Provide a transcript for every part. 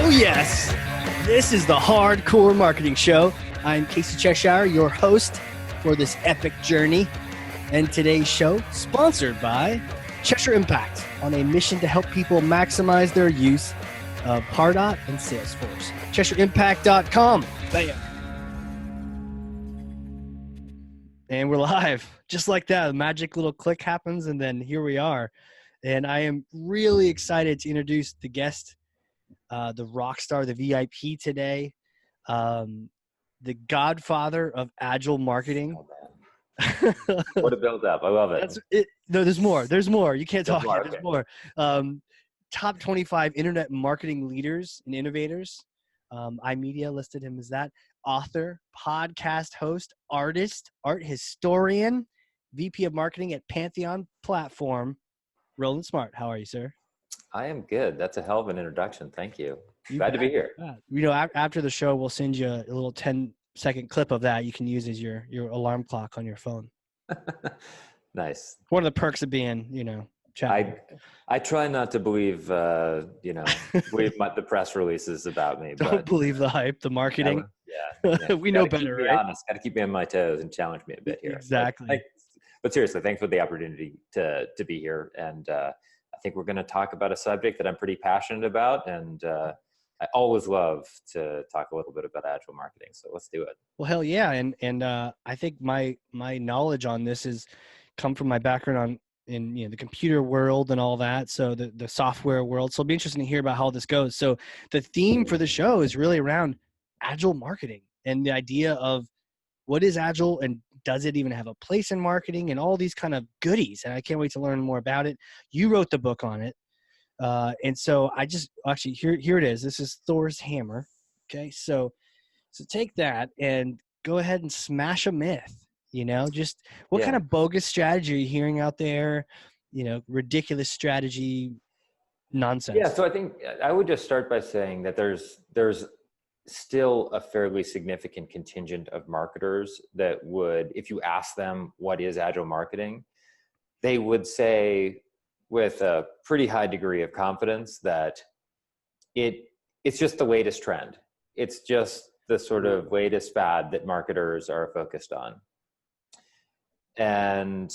Oh, yes. This is the Hardcore Marketing Show. I'm Casey Cheshire, your host for this epic journey. And today's show, sponsored by Cheshire Impact, on a mission to help people maximize their use of Pardot and Salesforce. CheshireImpact.com. Bam. And we're live. Just like that, a magic little click happens, and then here we are. And I am really excited to introduce the guest, the rock star, the VIP today, the godfather of Agile marketing. What a build up. I love it. That's it. No, there's more. There's more. You can't talk yet. Okay. There's more. Top 25 internet marketing leaders and innovators. iMedia listed him as that. Author, podcast host, artist, art historian, VP of marketing at Pantheon Platform, Roland Smart. How are you, sir? I am good. That's a hell of an introduction. Thank you. Glad to be here. You know, after the show, we'll send you a little 10-second clip of that you can use as your alarm clock on your phone. Nice. One of the perks of being, chatting. I try not to believe, believe the press releases about me. Don't believe the hype, the marketing. Yeah. We know better, right? Honest. Got to keep me on my toes and challenge me a bit here. Exactly. But seriously, thanks for the opportunity to be here. And I think we're going to talk about a subject that I'm pretty passionate about. And I always love to talk a little bit about Agile marketing. So let's do it. Well, hell yeah. And I think my knowledge on this is come from my background in the computer world and all that. So the software world. So it'll be interesting to hear about how this goes. So the theme for the show is really around Agile marketing and the idea of what is Agile and does it even have a place in marketing and all these kind of goodies. And I can't wait to learn more about it. You wrote the book on it. And so I just actually, here it is. This is Thor's hammer. Okay. So take that and go ahead and smash a myth, just what kind of bogus strategy are you hearing out there? Ridiculous strategy nonsense. Yeah. So I think I would just start by saying that there's still a fairly significant contingent of marketers that would, if you ask them what is Agile marketing, they would say with a pretty high degree of confidence that it's just the latest trend. It's just the sort of latest fad that marketers are focused on. And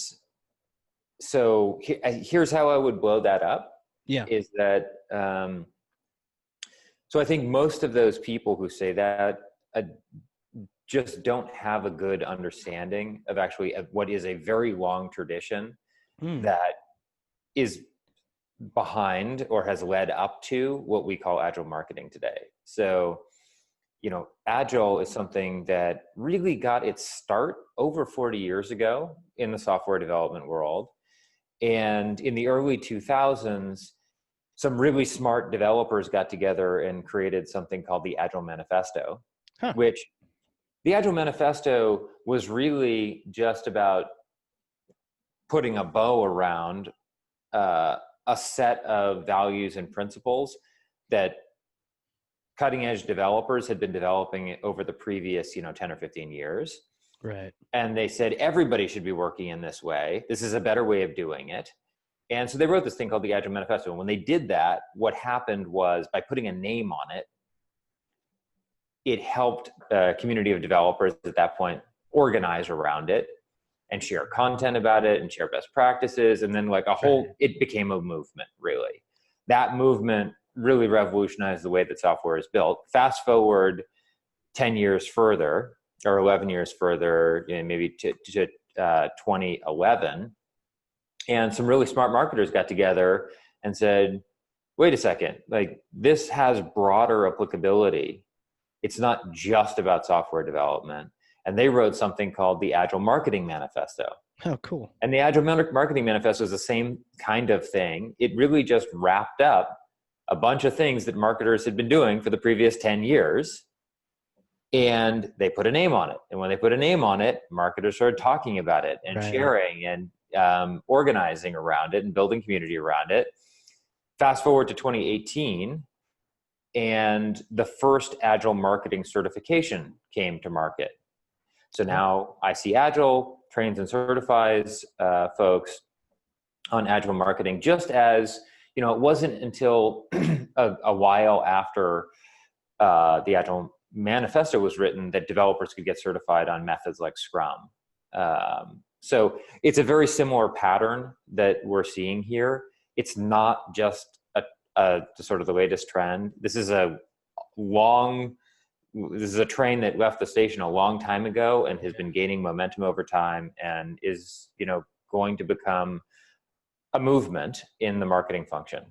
so here's how I would blow that up. Yeah. Is that, so I think most of those people who say that just don't have a good understanding of actually what is a very long tradition that is behind or has led up to what we call Agile marketing today. So, Agile is something that really got its start over 40 years ago in the software development world. And in the early 2000s, some really smart developers got together and created something called the Agile Manifesto, which the Agile Manifesto was really just about putting a bow around a set of values and principles that cutting edge developers had been developing over the previous, 10 or 15 years. Right. And they said, everybody should be working in this way. This is a better way of doing it. And so they wrote this thing called the Agile Manifesto. And when they did that, what happened was by putting a name on it, it helped a community of developers at that point organize around it and share content about it and share best practices. And then it became a movement, really. That movement really revolutionized the way that software is built. Fast forward 10 years further, or 11 years further, maybe to 2011. And some really smart marketers got together and said, wait a second, this has broader applicability. It's not just about software development. And they wrote something called the Agile Marketing Manifesto. Oh, cool. And the Agile Marketing Manifesto is the same kind of thing. It really just wrapped up a bunch of things that marketers had been doing for the previous 10 years. And they put a name on it. And when they put a name on it, marketers started talking about it and sharing and organizing around it and building community around it. Fast forward to 2018, and the first Agile marketing certification came to market. So now IC Agile trains and certifies folks on Agile marketing, just as it wasn't until a while after the Agile Manifesto was written that developers could get certified on methods like Scrum. So it's a very similar pattern that we're seeing here. It's not just sort of the latest trend. This is a train that left the station a long time ago and has been gaining momentum over time, and is, going to become a movement in the marketing function.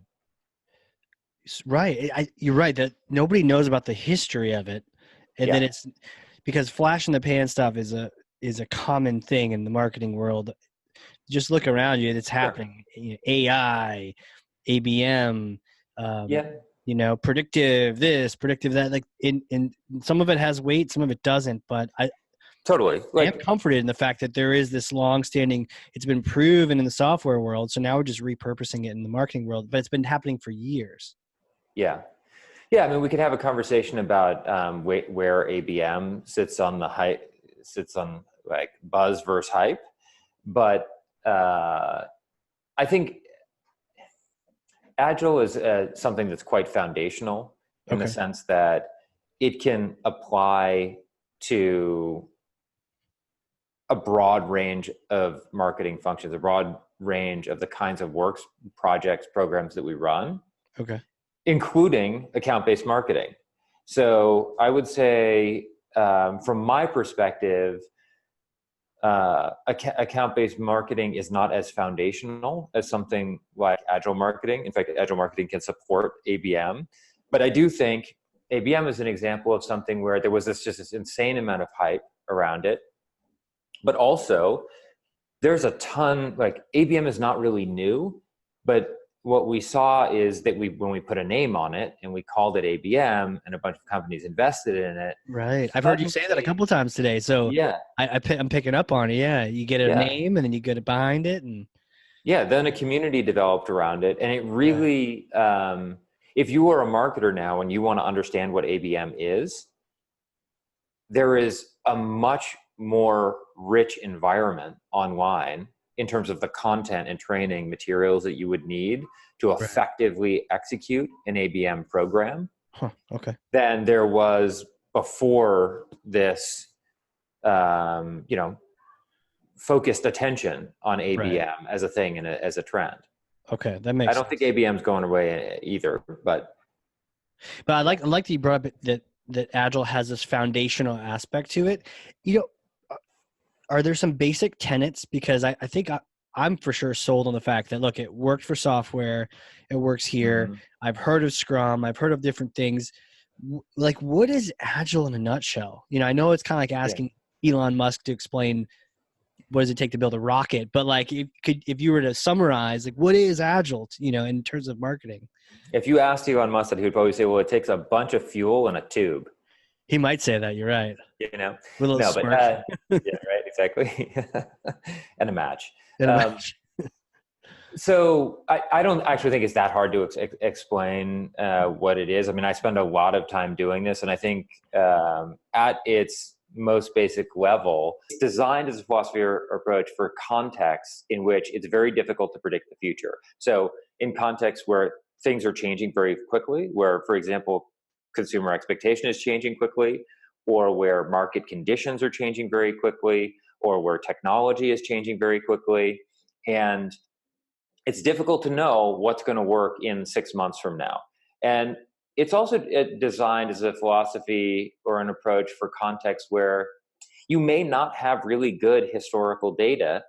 Right. You're right that nobody knows about the history of it. And then it's because flash in the pan stuff is a common thing in the marketing world. Just look around you, it's happening. Sure. AI, ABM, predictive this, predictive that. Like in some of it has weight, some of it doesn't. But I am comforted in the fact that there is this long-standing. It's been proven in the software world, so now we're just repurposing it in the marketing world. But it's been happening for years. Yeah. I mean, we could have a conversation about where ABM sits on like buzz versus hype, but I think Agile is something that's quite foundational in the sense that it can apply to a broad range of marketing functions, a broad range of the kinds of works, projects, programs that we run. Okay. Including account-based marketing. So I would say, from my perspective, account-based marketing is not as foundational as something like Agile marketing. In fact, Agile marketing can support ABM. But I do think ABM is an example of something where there was just this insane amount of hype around it. But also, there's a ton, like ABM is not really new, but what we saw is that when we put a name on it and we called it ABM and a bunch of companies invested in it. Right. I've heard you say that a couple of times today. So yeah, I'm picking up on it. Yeah. You get a name and then you get it behind it. And then a community developed around it. And it really, if you are a marketer now and you want to understand what ABM is, there is a much more rich environment online in terms of the content and training materials that you would need to effectively execute an ABM program than there was before this, focused attention on ABM as a thing and as a trend. Okay, that makes sense. I don't think ABM's going away either, but I like that you brought up that Agile has this foundational aspect to it. Are there some basic tenets? Because I think I'm for sure sold on the fact that, look, it worked for software. It works here. Mm-hmm. I've heard of Scrum. I've heard of different things. Like, what is Agile in a nutshell? I know it's kind of like asking Elon Musk to explain what does it take to build a rocket, but like if you were to summarize, like, what is Agile, in terms of marketing? If you asked Elon Musk that, he would probably say, well, it takes a bunch of fuel and a tube. He might say that. You're right. Right, exactly. And a match. So I don't actually think it's that hard to explain what it is. I mean, I spend a lot of time doing this, and I think at its most basic level, it's designed as a philosophy or approach for contexts in which it's very difficult to predict the future. So in contexts where things are changing very quickly, where, for example, consumer expectation is changing quickly, or where market conditions are changing very quickly, or where technology is changing very quickly. And it's difficult to know what's going to work in 6 months from now. And it's also designed as a philosophy or an approach for contexts where you may not have really good historical data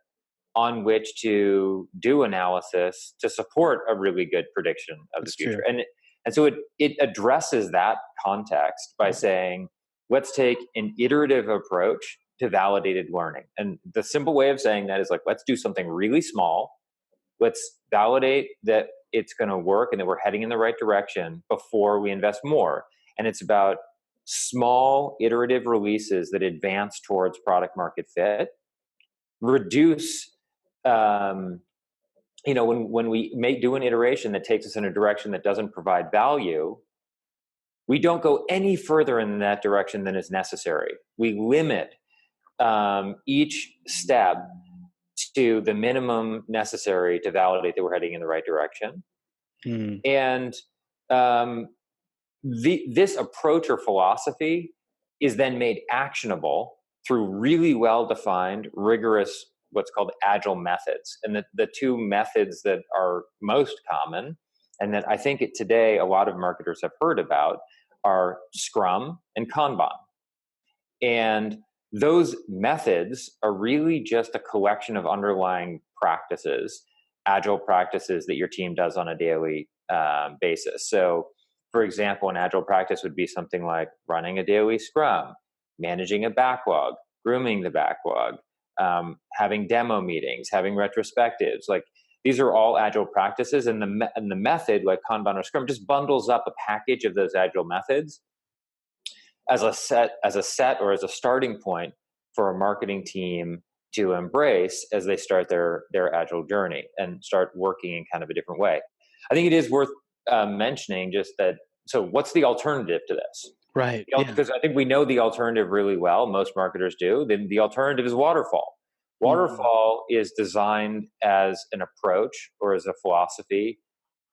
on which to do analysis to support a really good prediction of the future. True. And so it addresses that context by saying, let's take an iterative approach to validated learning. And the simple way of saying that is like, let's do something really small. Let's validate that it's going to work and that we're heading in the right direction before we invest more. And it's about small iterative releases that advance towards product market fit, reduce, when we do an iteration that takes us in a direction that doesn't provide value, we don't go any further in that direction than is necessary. We limit each step to the minimum necessary to validate that we're heading in the right direction. Mm. And this approach or philosophy is then made actionable through really well-defined, rigorous, what's called agile methods. And the two methods that are most common, and that I think today a lot of marketers have heard about, are Scrum and Kanban. And those methods are really just a collection of underlying practices, agile practices that your team does on a daily basis. So, for example, an agile practice would be something like running a daily scrum, managing a backlog, grooming the backlog, having demo meetings, having retrospectives. Like, these are all agile practices, and the method, like Kanban or Scrum, just bundles up a package of those agile methods as a set or as a starting point for a marketing team to embrace as they start their agile journey and start working in kind of a different way. I think it is worth mentioning just that. So what's the alternative to this? Right. You know, Yeah. because I think we know the alternative really well. Most marketers do. Then the alternative is Waterfall. Mm. Waterfall is designed as an approach or as a philosophy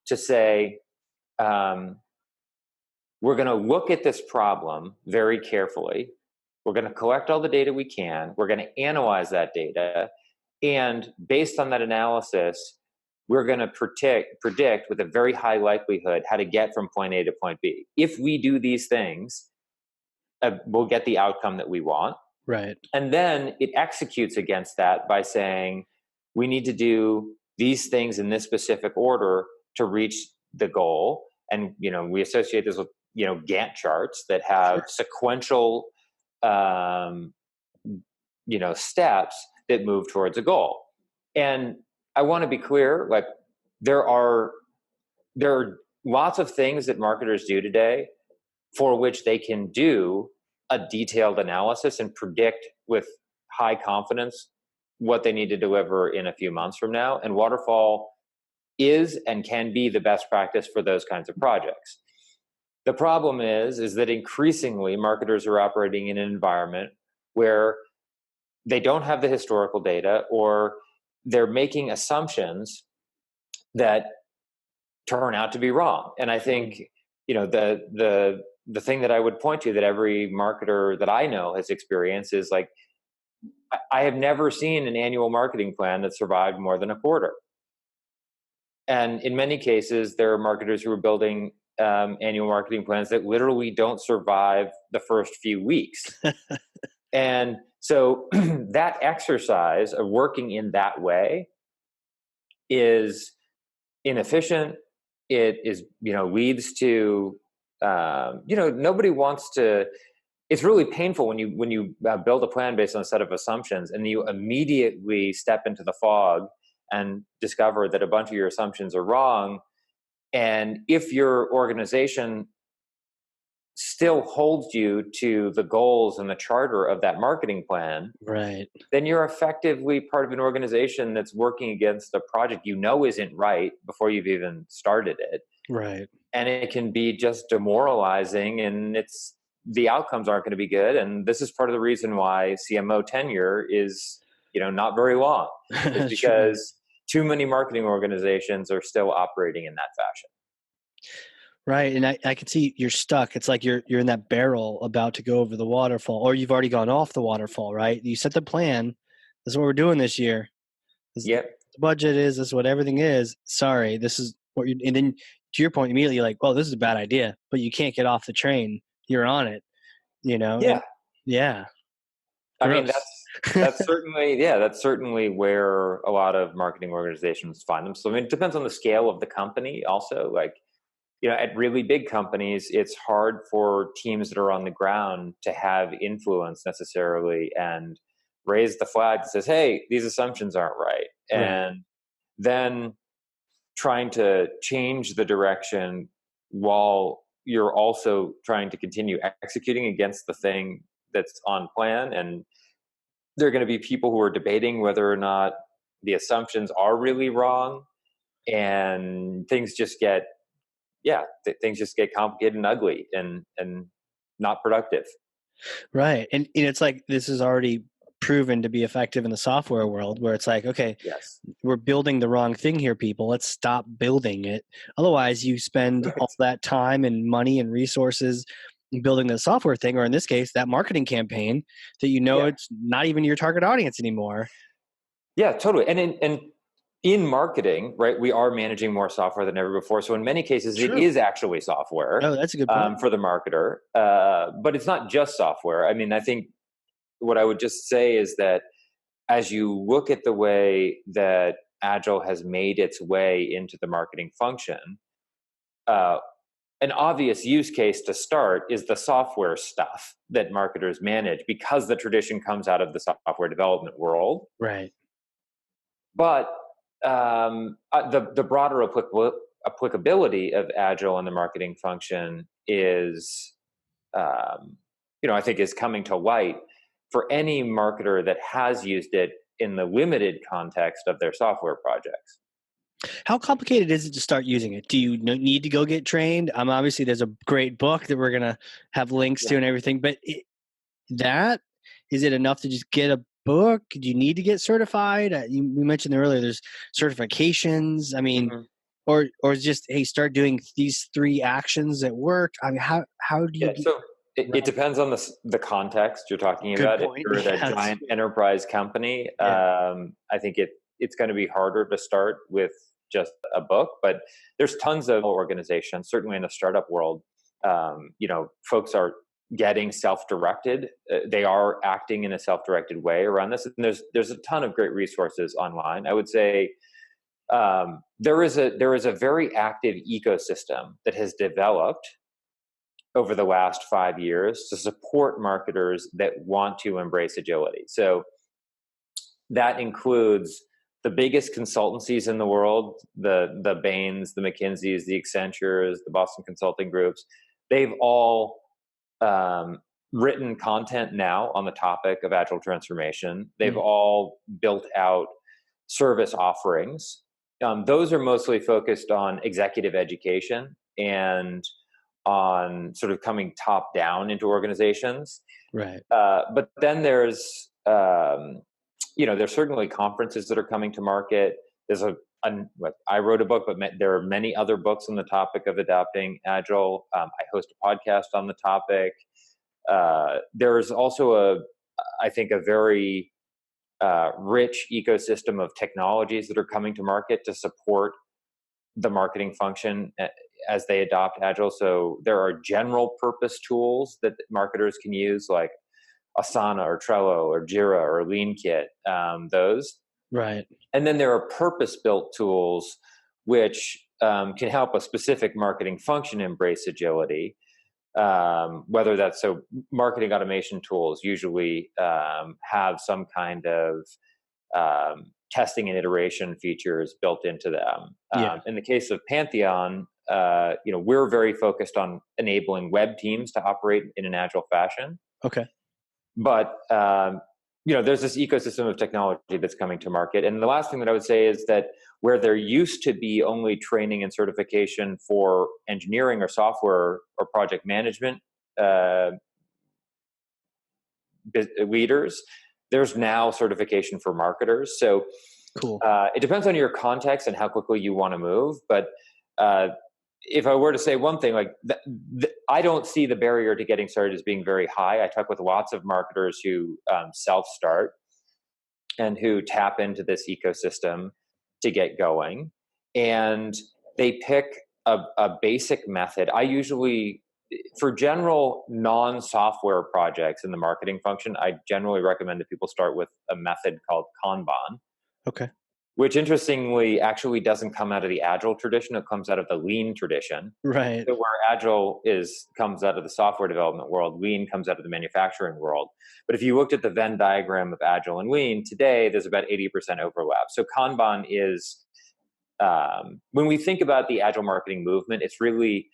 to say, we're going to look at this problem very carefully. We're going to collect all the data we can. We're going to analyze that data. And based on that analysis, we're going to predict with a very high likelihood how to get from point A to point B. If we do these things, we'll get the outcome that we want. Right. And then it executes against that by saying, we need to do these things in this specific order to reach the goal. And, we associate this with, Gantt charts that have Sure. sequential, steps that move towards a goal. And I want to be clear, like, there are lots of things that marketers do today for which they can do a detailed analysis and predict with high confidence what they need to deliver in a few months from now. And Waterfall is and can be the best practice for those kinds of projects. The problem is that increasingly marketers are operating in an environment where they don't have the historical data, or they're making assumptions that turn out to be wrong. And I think, the thing that I would point to that every marketer that I know has experienced is, like, I have never seen an annual marketing plan that survived more than a quarter. And in many cases, there are marketers who are building annual marketing plans that literally don't survive the first few weeks. And so that exercise of working in that way is inefficient. It is, leads to, nobody wants to. It's really painful when you build a plan based on a set of assumptions, and you immediately step into the fog and discover that a bunch of your assumptions are wrong. And if your organization still holds you to the goals and the charter of that marketing plan, Right. then you're effectively part of an organization that's working against a project isn't right before you've even started it. Right. And it can be just demoralizing, and the outcomes aren't going to be good. And this is part of the reason why CMO tenure is, not very long, is Sure. because too many marketing organizations are still operating in that fashion. Right. And I can see you're stuck. It's like you're in that barrel about to go over the waterfall, or you've already gone off the waterfall, right? You set the plan. This is what we're doing this year. This is Yep. the budget is, this is what everything is. Sorry, this is what you, and then to your point, immediately you're like, well, this is a bad idea, but you can't get off the train. You're on it, and Yeah. yeah, I mean, gross. that's certainly where a lot of marketing organizations find them. So, I mean, it depends on the scale of the company also. Like, at really big companies, it's hard for teams that are on the ground to have influence necessarily and raise the flag that says, hey, these assumptions aren't right. Right. And then trying to change the direction while you're also trying to continue executing against the thing that's on plan. And there are going to be people who are debating whether or not the assumptions are really wrong, and things just get complicated and ugly and not productive. Right. And it's like this is already proven to be effective in the software world, where it's like, okay, Yes. we're building the wrong thing here, people. Let's stop building it. Otherwise, you spend all that time and money and resources building the software thing, or in this case, that marketing campaign that Yeah. it's not even your target audience anymore. Yeah, totally. And in marketing, right, we are managing more software than ever before. So in many cases, it True. is actually software Oh, that's a good point. for the marketer. But it's not just software. I mean, I think what I would just say is that as you look at the way that Agile has made its way into the marketing function, uh, an obvious use case to start is the software stuff that marketers manage, because the tradition comes out of the software development world. Right. But the broader applicability of Agile in the marketing function is, I think, is coming to light for any marketer that has used it in the limited context of their software projects. How complicated is it to start using it? Do you need to go get trained? Obviously, there's a great book that we're going to have links to Yeah. and everything, but is it enough to just get a book? Do you need to get certified? You mentioned earlier there's certifications. I mean, Mhm. or is just, hey, start doing these 3 actions at work. I mean, how do you Yeah, get so it around? depends on the context you're talking Good about. If point. you're at a Yes. giant enterprise company, Yeah. I think it's going to be harder to start with just a book. But there's tons of organizations, certainly in the startup world. Folks are getting self-directed. They are acting in a self-directed way around this, and there's a ton of great resources online. I would say there is a very active ecosystem that has developed over the last 5 years to support marketers that want to embrace agility. So that includes the biggest consultancies in the world, the Bains, the McKinseys, the Accentures, the Boston Consulting Groups. They've all written content now on the topic of agile transformation. They've all built out service offerings. Those are mostly focused on executive education and on sort of coming top down into organizations. Right. But then there's certainly conferences that are coming to market. I wrote a book, but there are many other books on the topic of adopting Agile. I host a podcast on the topic. There's also I think, a very rich ecosystem of technologies that are coming to market to support the marketing function as they adopt Agile. So there are general purpose tools that marketers can use, like Asana or Trello or Jira or LeanKit, those. Right. And then there are purpose-built tools which can help a specific marketing function embrace agility. Whether that's marketing automation tools usually have some kind of testing and iteration features built into them. Yeah. In the case of Pantheon, we're very focused on enabling web teams to operate in an agile fashion. Okay. But there's this ecosystem of technology that's coming to market. And the last thing that I would say is that where there used to be only training and certification for engineering or software or project management leaders, there's now certification for marketers. So Cool. it depends on your context and how quickly you want to move. But if I were to say one thing, I don't see the barrier to getting started as being very high. I talk with lots of marketers who self-start and who tap into this ecosystem to get going. And they pick a basic method. I usually, for general non-software projects in the marketing function, I generally recommend that people start with a method called Kanban. Okay. Which interestingly actually doesn't come out of the Agile tradition. It comes out of the Lean tradition. Right. So where Agile comes out of the software development world, Lean comes out of the manufacturing world. But if you looked at the Venn diagram of Agile and Lean, today there's about 80% overlap. So Kanban is, when we think about the Agile marketing movement, it's really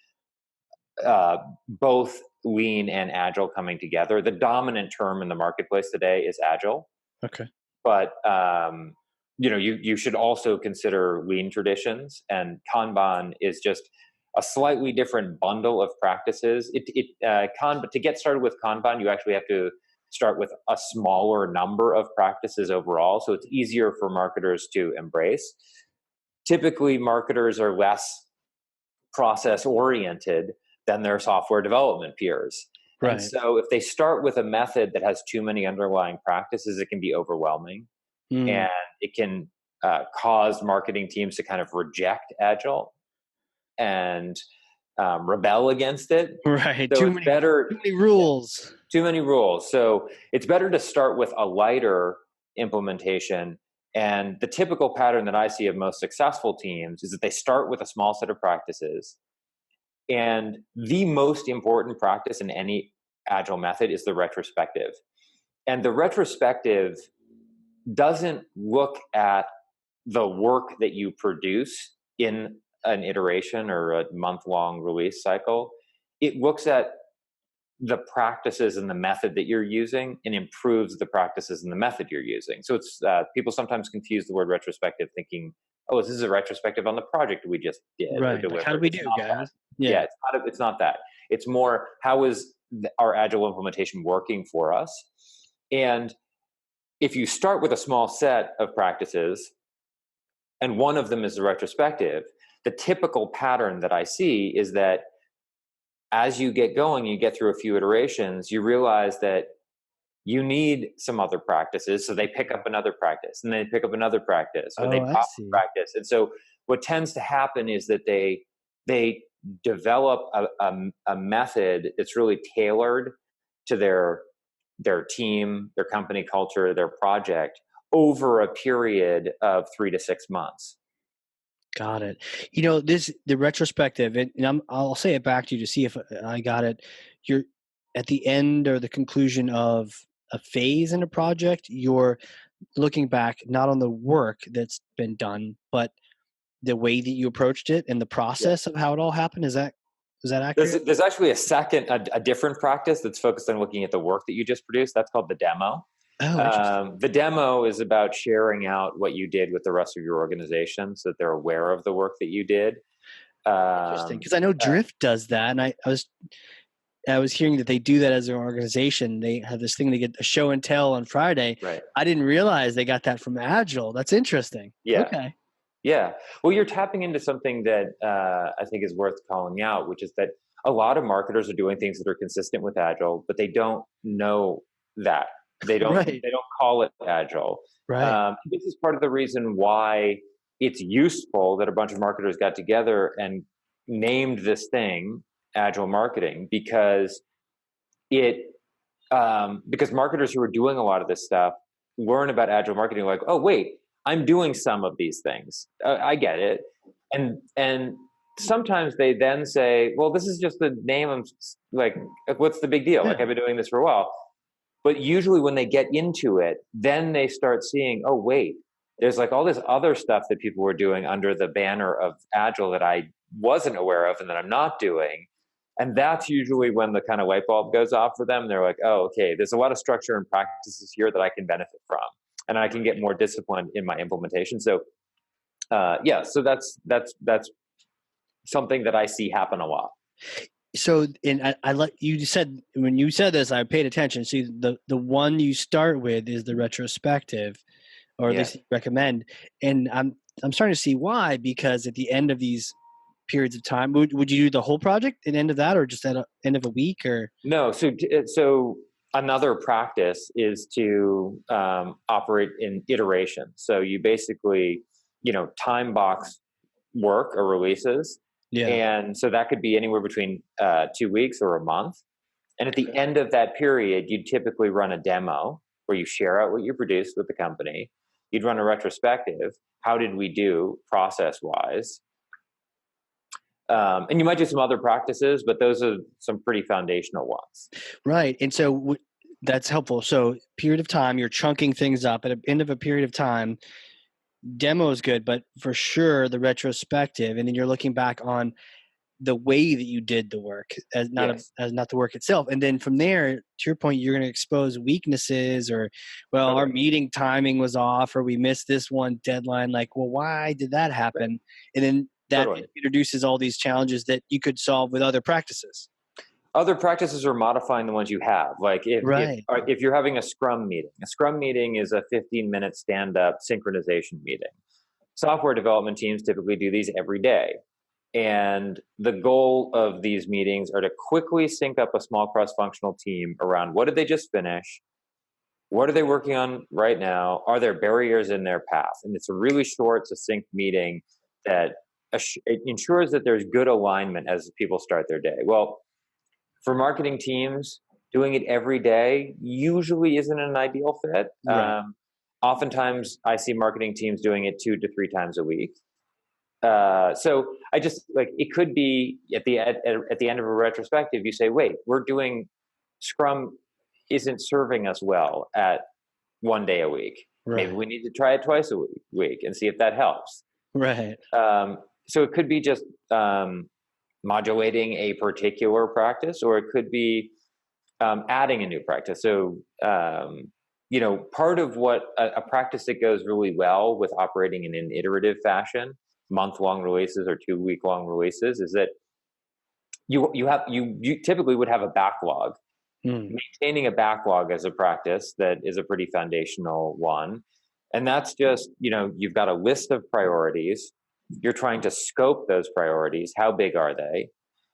both Lean and Agile coming together. The dominant term in the marketplace today is Agile. Okay. But you should also consider Lean traditions, and Kanban is just a slightly different bundle of practices. To get started with Kanban, you actually have to start with a smaller number of practices overall. So it's easier for marketers to embrace. Typically, marketers are less process oriented than their software development peers. And Right. so if they start with a method that has too many underlying practices, it can be overwhelming, Mm. and it can cause marketing teams to kind of reject Agile and rebel against it. Right. So Too it's many, better, too many yeah, rules. too many rules. So it's better to start with a lighter implementation. And the typical pattern that I see of most successful teams is that they start with a small set of practices. And the most important practice in any Agile method is the retrospective. And the retrospective doesn't look at the work that you produce in an iteration or a month-long release cycle. It looks at the practices and the method that you're using and improves the practices and the method you're using. So it's people sometimes confuse the word retrospective thinking, oh, this is a retrospective on the project we just did or Right. Like, how do delivered. we It's do, not that. guys? Yeah, Yeah. it's not that. It's more, how is our Agile implementation working for us? And if you start with a small set of practices and one of them is the retrospective, the typical pattern that I see is that as you get going, you get through a few iterations, you realize that you need some other practices. So they pick up another practice and they pick up another practice, or they Oh, I drop a see. practice. And so what tends to happen is that they develop a method that's really tailored to their team, their company culture, their project over a period of 3 to 6 months. Got it. The retrospective, and I'll say it back to you to see if I got it. You're at the end or the conclusion of a phase in a project, you're looking back not on the work that's been done, but the way that you approached it and the Yeah. process of how it all happened. Is that There's, accurate? there's actually a different practice that's focused on looking at the work that you just produced. That's called the demo. Oh, interesting. The demo is about sharing out what you did with the rest of your organization so that they're aware of the work that you did. Interesting, Um, because I know uh, Drift does that, and I was hearing that they do that as an organization. They have this thing they get a show and tell on Friday. right. I didn't realize they got that from Agile. That's interesting. Yeah. Okay. Yeah. Well, you're tapping into something that I think is worth calling out, which is that a lot of marketers are doing things that are consistent with Agile, but they don't know that. They don't Right. they don't call it Agile. Right. This is part of the reason why it's useful that a bunch of marketers got together and named this thing Agile marketing, it because marketers who are doing a lot of this stuff learn about Agile marketing like, oh wait, I'm doing some of these things. I get it. And sometimes they then say, well, this is just the name. I'm like, what's the big deal? Like, Yeah. I've been doing this for a while. But usually when they get into it, then they start seeing, oh wait, there's like all this other stuff that people were doing under the banner of Agile that I wasn't aware of and that I'm not doing. And that's usually when the kind of light bulb goes off for them. They're like, oh, okay, there's a lot of structure and practices here that I can benefit from, and I can get more disciplined in my implementation. So, yeah, so that's something that I see happen a lot. So, and I let you said when you said this, I paid attention. See, the one you start with is the retrospective, or at Yeah. least recommend. And I'm starting to see why, because at the end of these periods of time, would you do the whole project at the end of that, or just at the end of a week, or? No, so another practice is to operate in iteration. So you basically, time box work or releases, Yeah. and so that could be anywhere between 2 weeks or a month. And at the Okay. end of that period, you'd typically run a demo where you share out what you produced with the company. You'd run a retrospective. How did we do process wise? And you might do some other practices, but those are some pretty foundational ones. Right. And so that's helpful. So period of time, you're chunking things up at the end of a period of time. Demo is good, but for sure the retrospective, and then you're looking back on the way that you did the work Yes, as not the work itself. And then from there, to your point, you're going to expose weaknesses, or, well, our totally. meeting timing was off, or we missed this one deadline. Like, well, why did that Right. happen? And then that Totally. introduces all these challenges that you could solve with other practices. Other practices are modifying the ones you have. Like Right. if you're having a scrum meeting is a 15-minute stand-up synchronization meeting. Software development teams typically do these every day. And the goal of these meetings are to quickly sync up a small cross-functional team around what did they just finish? What are they working on right now? Are there barriers in their path? And it's a really short, succinct meeting that it ensures that there's good alignment as people start their day. Well, for marketing teams, doing it every day usually isn't an ideal fit. Right. Oftentimes, I see marketing teams doing it 2 to 3 times a week. So I just like it could be at the end of a retrospective, you say, wait, we're doing Scrum isn't serving us well at 1 day a week. Maybe Right. we need to try it twice a week and see if that helps. Right. So it could be just modulating a particular practice, or it could be adding a new practice. So part of what a practice that goes really well with operating in an iterative fashion, month-long releases or 2-week-long releases, is that you typically would have a backlog. Maintaining a backlog as a practice that is a pretty foundational one. And that's just, you've got a list of priorities. You're trying to scope those priorities. How big are they?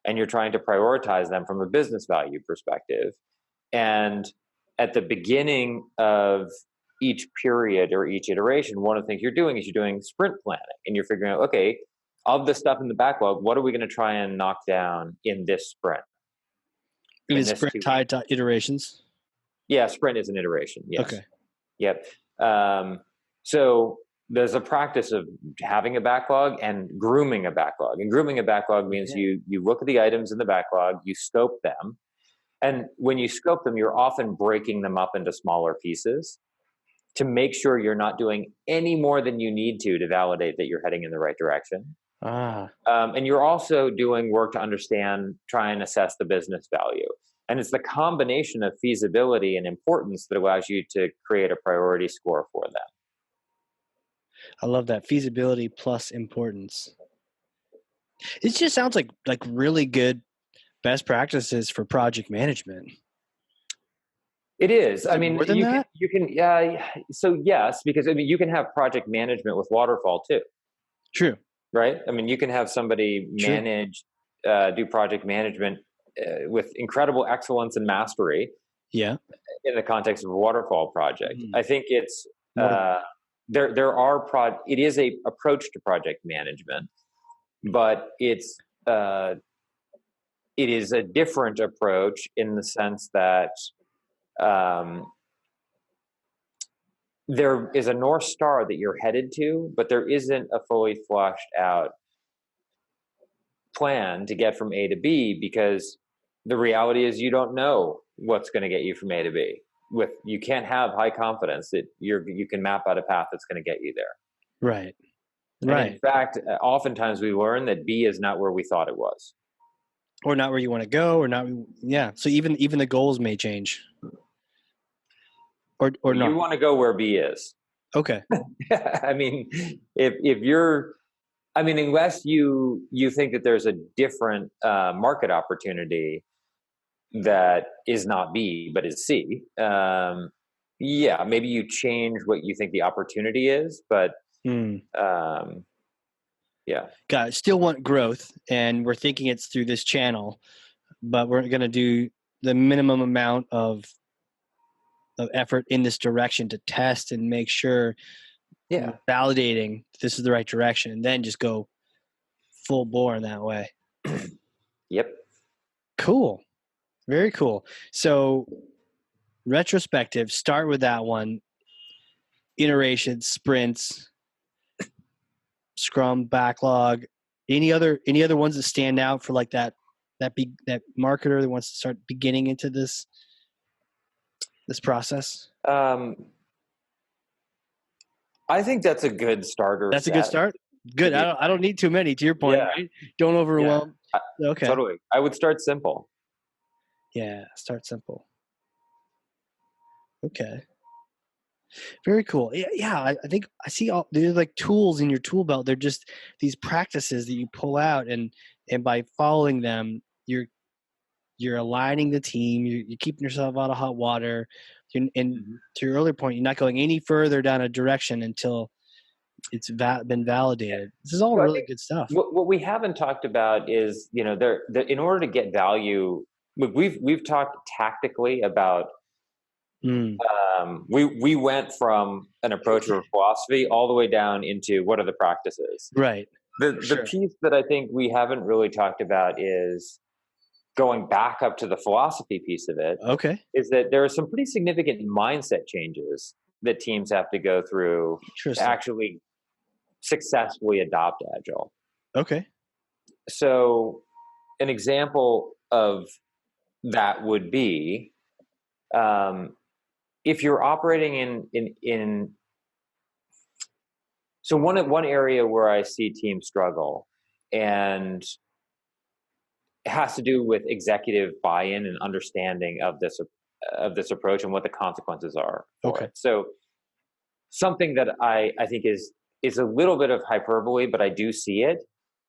And you're trying to prioritize them from a business value perspective. And at the beginning of each period or each iteration, one of the things you're doing is you're doing sprint planning, and you're figuring out, okay, of the stuff in the backlog, what are we going to try and knock down in this sprint? Is sprint tied to iterations? Yeah, sprint is an iteration. Yes. Okay. Yep. So there's a practice of having a backlog and grooming a backlog. And grooming a backlog means you look at the items in the backlog, you scope them. And when you scope them, you're often breaking them up into smaller pieces to make sure you're not doing any more than you need to validate that you're heading in the right direction. And you're also doing work to understand, try and assess the business value. And it's the combination of feasibility and importance that allows you to create a priority score for them. I love that. Feasibility plus importance. It just sounds like really good best practices for project management. It is. I mean, more than that? you can, so yes, because you can have project management with Waterfall too. True. Right? I mean, you can have somebody manage, do project management with incredible excellence and mastery. Yeah. In the context of a Waterfall project. I think it's, it is a approach to project management, but it is a different approach in the sense that there is a North Star that you're headed to, but there isn't a fully fleshed out plan to get from A to B, because the reality is you don't know what's going to get you from A to B. You can't have high confidence that you can map out a path that's going to get you there. Right. And in fact, oftentimes we learn that B is not where we thought it was, or not where you want to go, or not. Yeah. So even the goals may change, or not. You want to go where B is. Okay. I mean, if you're, unless you think that there's a different market opportunity that is not B but is C, maybe you change what you think the opportunity is, but got it. Still want growth, and we're thinking it's through this channel, but we're going to do the minimum amount of effort in this direction to test and make sure validating this is the right direction, and then just go full bore in that way. Yep. Cool. Very cool. So retrospective, start with that one. Iterations, sprints, Scrum, backlog. Any other ones that stand out for like that marketer that wants to start beginning into this process? I think that's a good starter. That's a good start. Good. I don't need too many. To your point, right? Don't overwhelm. Yeah. Okay. Totally. I would start simple. Yeah, start simple. Okay. Very cool. Yeah, I think I see they're like tools in your tool belt. They're just these practices that you pull out, and by following them, you're you're aligning the team, you're keeping yourself out of hot water. And Mhm. to your earlier point, you're not going any further down a direction until it's been validated. This is all So I really think good stuff. what we haven't talked about is, in order to get value, look, we've talked tactically about, Mm, we went from an approach or philosophy all the way down into what are the practices. right. For The sure. piece that I think we haven't really talked about is going back up to the philosophy piece of it, Okay. is that there are some pretty significant mindset changes that teams have to go through to Interesting. actually successfully adopt Agile. Okay. So, an example of that would be, um, if you're operating in so one area where I see teams struggle, and it has to do with executive buy-in and understanding of this approach and what the consequences are for Okay. it. So something that I think is a little bit of hyperbole, but I do see it,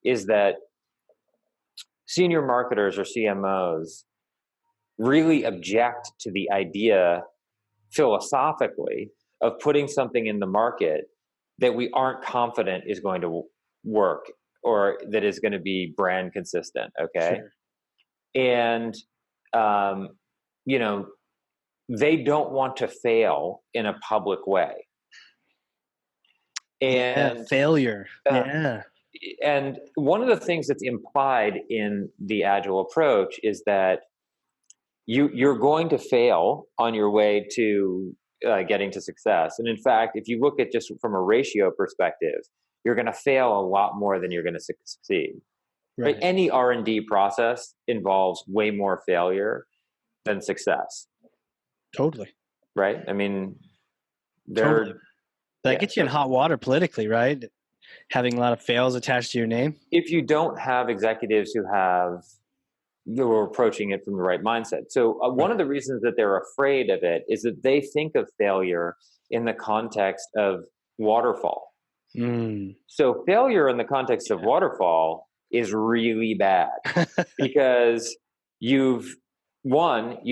is that senior marketers or CMOs really object to the idea philosophically of putting something in the market that we aren't confident is going to work or that is going to be brand consistent. Okay. Sure. And, um, you know, they don't want to fail in a public way. Yeah. And, Failure. uh, Yeah. and one of the things that's implied in the Agile approach is that you're going to fail on your way to getting to success. And in fact, if you look at just from a ratio perspective, you're going to fail a lot more than you're going to succeed. Right? Right. Any R&D process involves way more failure than success. Totally. Right? I mean, Totally. they're That yeah. gets you in So hot water politically, right? Having a lot of fails attached to your name. if you don't have executives who are approaching it from the right mindset. So one of Right. the reasons that they're afraid of it is that they think of failure in the context of waterfall. Mm. So failure in the context of Yeah. waterfall is really bad because you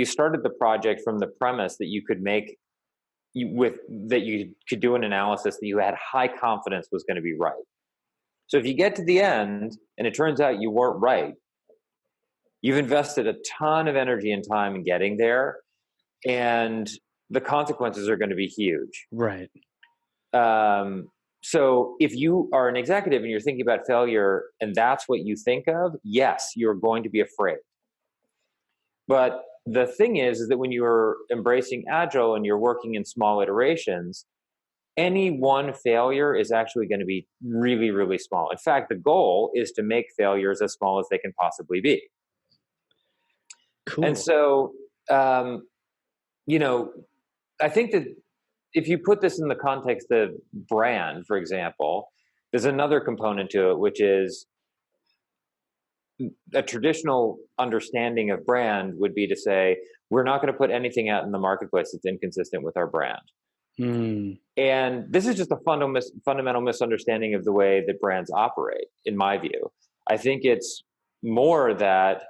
started the project from the premise that you could that you could do an analysis that you had high confidence was going to be right. So if you get to the end and it turns out you weren't right, you've invested a ton of energy and time in getting there, and the consequences are going to be huge. Right. So if you are an executive and you're thinking about failure and that's what you think of, yes, you're going to be afraid. But the thing is that when you're embracing Agile and you're working in small iterations, any one failure is actually going to be really, really small. In fact, the goal is to make failures as small as they can possibly be. And Cool. so, um, I think that if you put this in the context of brand, for example, there's another component to it, which is a traditional understanding of brand would be to say, we're not going to put anything out in the marketplace that's inconsistent with our brand. Mm. And this is just a fundamental misunderstanding of the way that brands operate, in my view. I think it's more that,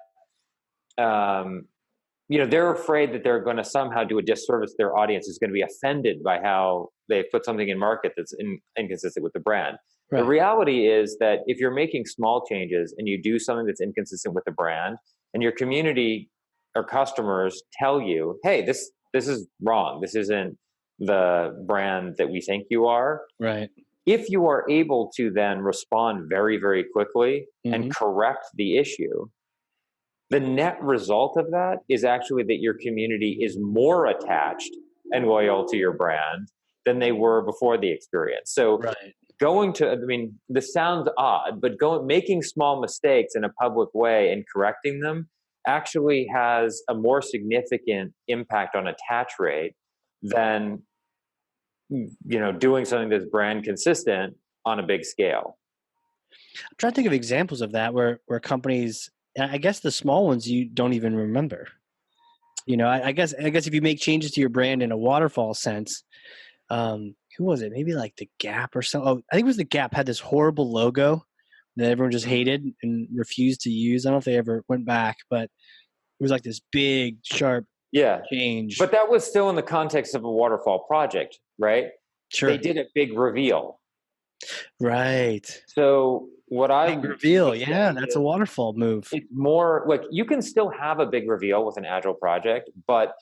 they're afraid that they're going to somehow do a disservice. Their audience is going to be offended by how they put something in market that's inconsistent with the brand. The Right. reality is that if you're making small changes and you do something that's inconsistent with the brand, and your community or customers tell you, "Hey, this is wrong. This isn't the brand that we think you are." Right. If you are able to then respond very, very quickly and Mm-hmm. correct the issue, the net result of that is actually that your community is more attached and loyal to your brand than they were before the experience. So Right. this sounds odd, but making small mistakes in a public way and correcting them actually has a more significant impact on attach rate than doing something that's brand consistent on a big scale. I'm trying to think of examples of that where companies, and I guess the small ones you don't even remember. I guess if you make changes to your brand in a waterfall sense, who was it? Maybe like the Gap or something. Oh, I think it was the Gap had this horrible logo that everyone just Mhm. hated and refused to use. I don't know if they ever went back, but it was like this big, sharp change. But that was still in the context of a waterfall project, right? Sure. They did a big reveal. Right. So what I big reveal. would Yeah, say that's a is waterfall move. it's more like you can still have a big reveal with an agile project, but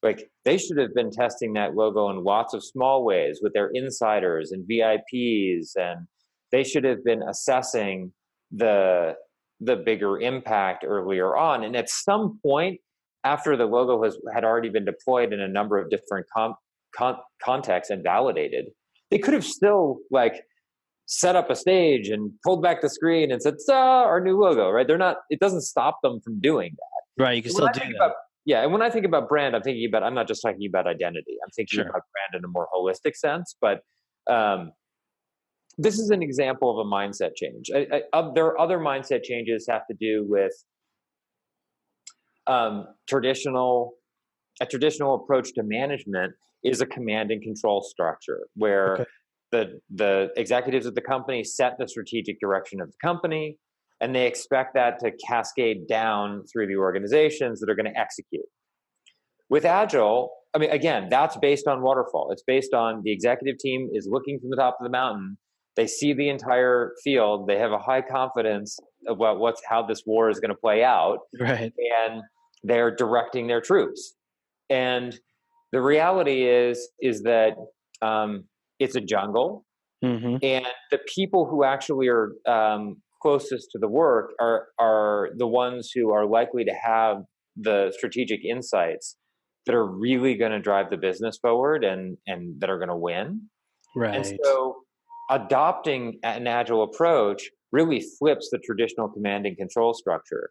like they should have been testing that logo in lots of small ways with their insiders and VIPs, and they should have been assessing the bigger impact earlier on. And at some point, after the logo had already been deployed in a number of different contexts and validated, they could have still like set up a stage and pulled back the screen and said, our new logo, right? They're not, it doesn't stop them from doing that. Right. You can still do that. And when I think about brand, I'm not just talking about identity. I'm thinking Sure. about brand in a more holistic sense. But this is an example of a mindset change. There are other mindset changes have to do with a traditional approach to management is a command and control structure where the executives of the company set the strategic direction of the company, and they expect that to cascade down through the organizations that are going to execute. With Agile, I mean, again, that's based on waterfall. It's based on the executive team is looking from the top of the mountain. They see the entire field. They have a high confidence about how this war is going to play out. Right. And they're directing their troops. And the reality is that it's a jungle. Mm-hmm. And the people who actually are closest to the work are the ones who are likely to have the strategic insights that are really going to drive the business forward and that are going to win. Right. And so adopting an agile approach really flips the traditional command and control structure.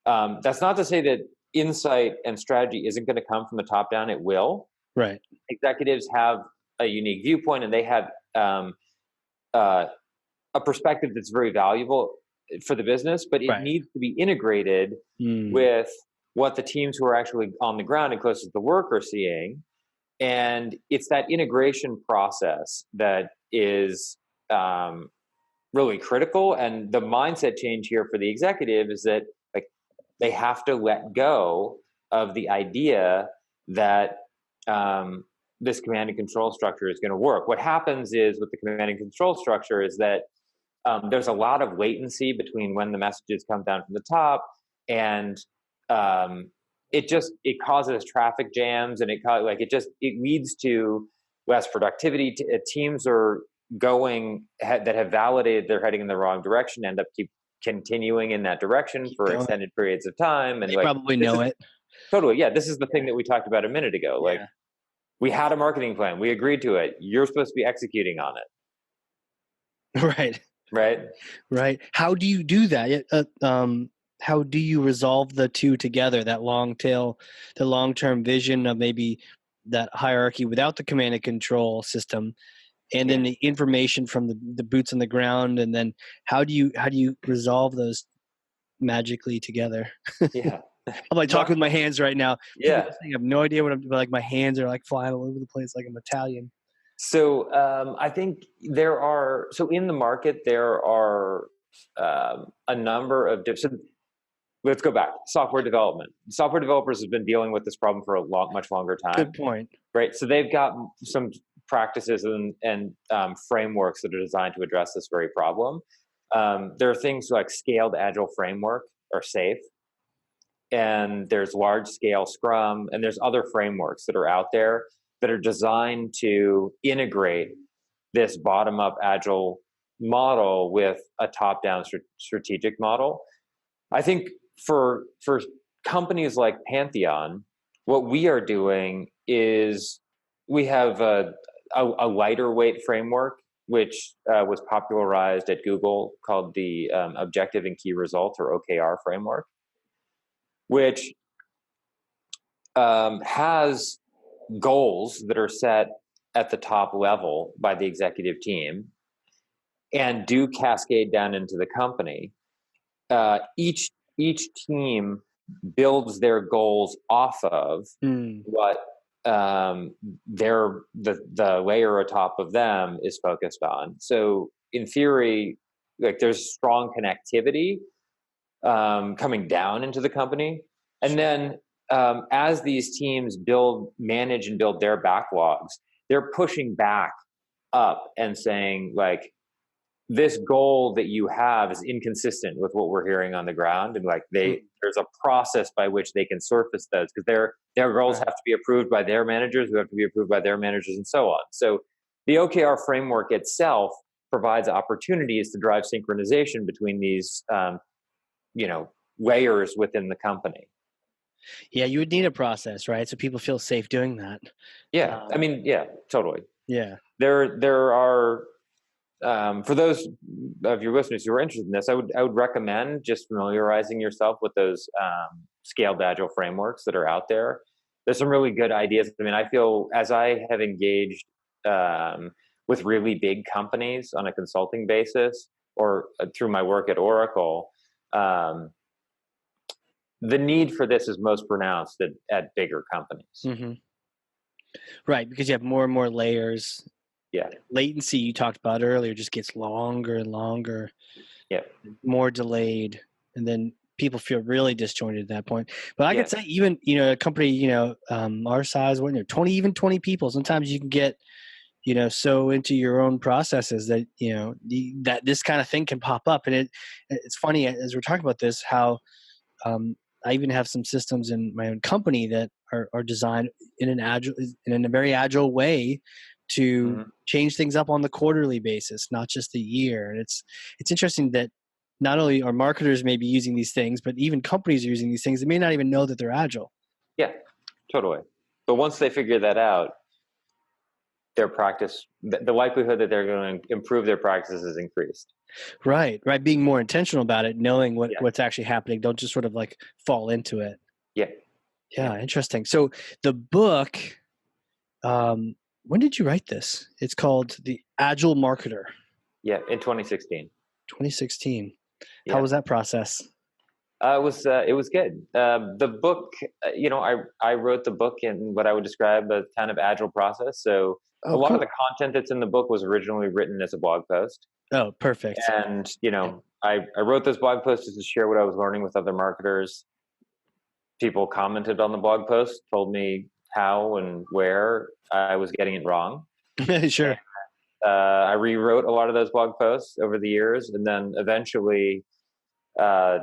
That's not to say that insight and strategy isn't going to come from the top down. It will. Right. Executives have a unique viewpoint, and they have a perspective that's very valuable for the business, but it needs to be integrated with what the teams who are actually on the ground and closest to the work are seeing. And it's that integration process that is really critical. And the mindset change here for the executive is that like they have to let go of the idea that this command and control structure is going to work. What happens is with the command and control structure is that there's a lot of latency between when the messages come down from the top, and it causes traffic jams, and it leads to less productivity. Teams are that have validated they're heading in the wrong direction end up keep continuing in that direction for extended periods of time, and they probably know it. Totally, yeah. This is the thing that we talked about a minute ago. Like we had a marketing plan, we agreed to it. You're supposed to be executing on it. Right. How do you do that? How do you resolve the two together? That long tail, the long-term vision of maybe that hierarchy without the command and control system, and then the information from the boots on the ground, and then how do you resolve those magically together? Yeah. I'm like talking with my hands right now. Yeah. I have no idea what I'm like. My hands are like flying all over the place like I'm Italian. So I think so in the market, there are a number of different, let's go back. Software development. Software developers have been dealing with this problem for much longer time. Good point. Right. So they've got some practices and frameworks that are designed to address this very problem. There are things like scaled agile framework or SAFe, and there's large scale Scrum, and there's other frameworks that are out there that are designed to integrate this bottom up agile model with a top down strategic model. I think for companies like Pantheon, what we are doing is we have a lighter weight framework, which was popularized at Google, called the Objective and Key Results, or OKR framework, which has goals that are set at the top level by the executive team and do cascade down into the company. Each team builds their goals off of what the layer atop of them is focused on. So in theory, like there's strong connectivity coming down into the company. And then as these teams manage and build their backlogs, they're pushing back up and saying, like, this goal that you have is inconsistent with what we're hearing on the ground, and like there's a process by which they can surface those, because their goals have to be approved by their managers, who have to be approved by their managers, and so on. So the OKR framework itself provides opportunities to drive synchronization between these layers within the company. Yeah, you would need a process, right? So people feel safe doing that. Yeah, I mean, yeah, totally. Yeah. There are for those of your listeners who are interested in this, I would recommend just familiarizing yourself with those scaled agile frameworks that are out there. There's some really good ideas. I mean, I feel, as I have engaged with really big companies on a consulting basis, or through my work at Oracle, the need for this is most pronounced at bigger companies. Mm-hmm. Right, because you have more and more layers. Yeah. Latency, you talked about earlier, just gets longer and longer. Yeah. More delayed, and then people feel really disjointed at that point. But I could say, even a company our size, 20 people, sometimes you can get so into your own processes that that this kind of thing can pop up. And it's funny, as we're talking about this, how I even have some systems in my own company that are designed in a very agile way to change things up on the quarterly basis, not just the year. And it's interesting that not only are marketers maybe using these things, but even companies are using these things. They may not even know that they're agile. Yeah, totally. But once they figure that out, their practice, the likelihood that they're going to improve their practices is increased. Right. Being more intentional about it, knowing what's actually happening. Don't just sort of like fall into it. Yeah. Interesting. So the book, when did you write this? It's called The Agile Marketer. Yeah, in 2016. 2016. How was that process? It was good. The book, I wrote the book in what I would describe as kind of agile process. So a lot of the content that's in the book was originally written as a blog post. Oh, perfect. And, I wrote this blog post just to share what I was learning with other marketers. People commented on the blog post, told me how and where I was getting it wrong. Sure. And, I rewrote a lot of those blog posts over the years, and then eventually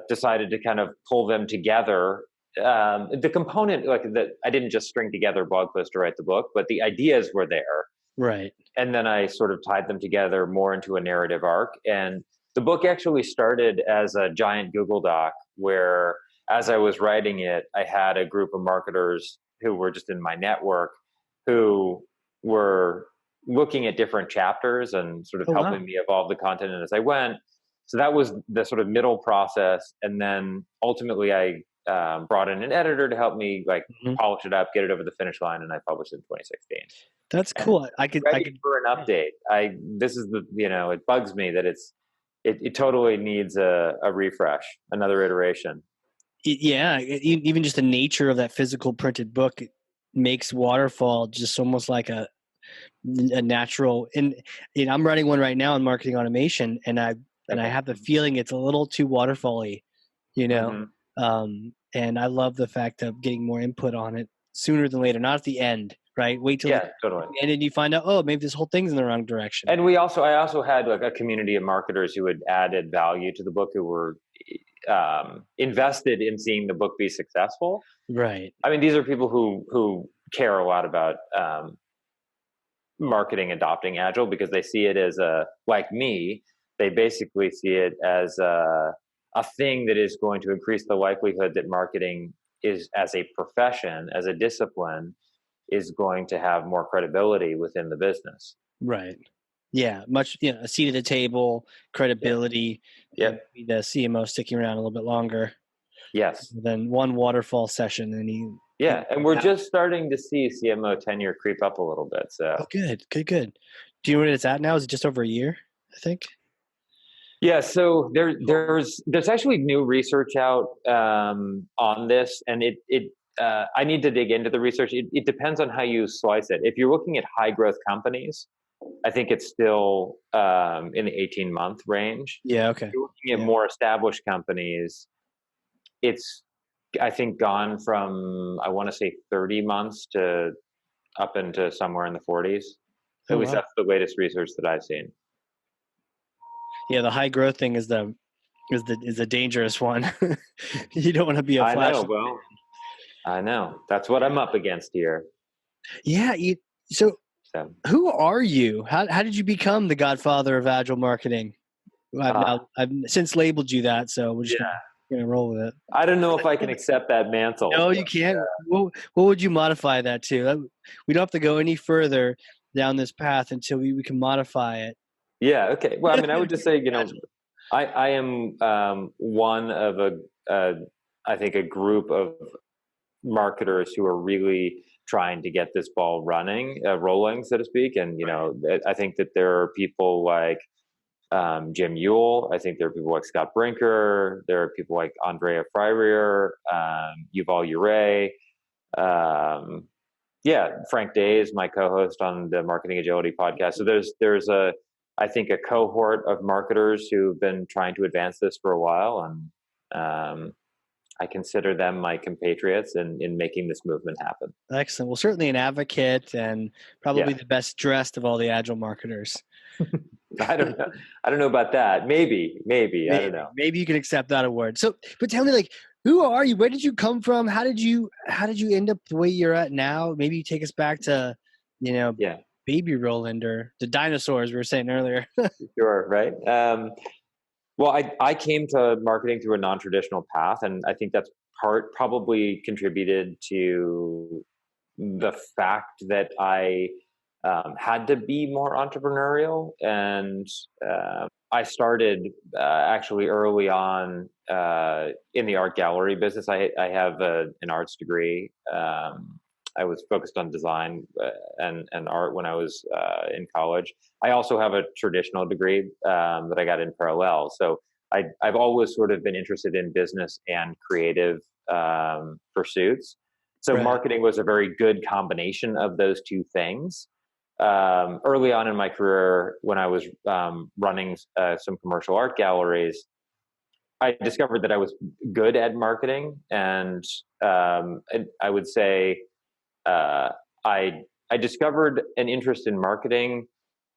decided to kind of pull them together. The component, like that, I didn't just string together blog posts to write the book, but the ideas were there. Right. And then I sort of tied them together more into a narrative arc. And the book actually started as a giant Google Doc where, as I was writing it, I had a group of marketers who were just in my network who were looking at different chapters and sort of helping me evolve the content as I went. So that was the sort of middle process. And then ultimately I brought in an editor to help me polish it up, get it over the finish line. And I published it in 2016. That's cool. I could for an update. It bugs me that it totally needs a refresh, another iteration. Yeah. Even just the nature of that physical printed book makes Waterfall just almost like a natural, and I'm writing one right now in marketing automation, and I have the feeling it's a little too waterfall-y, and I love the fact of getting more input on it sooner than later, not at the end, right? Wait till totally. And then you find out, oh, maybe this whole thing's in the wrong direction. And I also had like a community of marketers who had added value to the book, who were invested in seeing the book be successful. Right. I mean, these are people who care a lot about marketing adopting Agile, because they see it as like me, they basically see it as a thing that is going to increase the likelihood that marketing is, as a profession, as a discipline, is going to have more credibility within the business. Right. Yeah. Much, a seat at the table, credibility. Yeah. The CMO sticking around a little bit longer. Yes. Than one waterfall session, and and we're just starting to see CMO tenure creep up a little bit. So good. Do you know what it's at now? Is it just over a year, I think? Yeah, so there's actually new research out on this, and I need to dig into the research. It depends on how you slice it. If you're looking at high growth companies, I think it's still in the 18-month range. Yeah, okay. If you're looking at more established companies, it's I think gone from, I want to say 30 months to up into somewhere in the 40s. Oh At least wow. that's the latest research that I've seen. Yeah, the high growth thing is a dangerous one. You don't want to be a I flash. know. Well, I know. That's what I'm up against here. Yeah. So So, who are you? How did you become the godfather of agile marketing? I've since labeled you that, so we're just yeah. gonna roll with it. I don't know if I can accept that mantle, No, you but can't. What would you modify that to? We don't have to go any further down this path until we can modify it. yeah. Okay. Well, I mean, I would just say, Agile. I am one of I think a group of marketers who are really trying to get this ball rolling, so to speak. And, I think that there are people like Jim Ewell. I think there are people like Scott Brinker. There are people like Andrea Freirear, Yuval Ure. Yeah, Frank Day is my co-host on the Marketing Agility podcast. So I think a cohort of marketers who've been trying to advance this for a while, and I consider them my compatriots in making this movement happen. Excellent. Well, certainly an advocate and Yeah, probably the best dressed of all the agile marketers. I don't know. I don't know about that. Maybe. I don't know. Maybe you can accept that award. So, but tell me, like, who are you? Where did you come from? How did you end up the way you're at now? Maybe you take us back to, you know, Yeah, baby Roland or the dinosaurs we were saying earlier. sure. Right. Well, I came to marketing through a non-traditional path, and I think that's probably contributed to the fact that I had to be more entrepreneurial. And I started actually early on in the art gallery business. I have an arts degree. I was focused on design and art when I was in college. I also have a traditional degree that I got in parallel. So I've always sort of been interested in business and creative pursuits. So Right. marketing was a very good combination of those two things. Early on in my career, when I was running some commercial art galleries, I discovered that I was good at marketing, and I would say uh, I discovered an interest in marketing,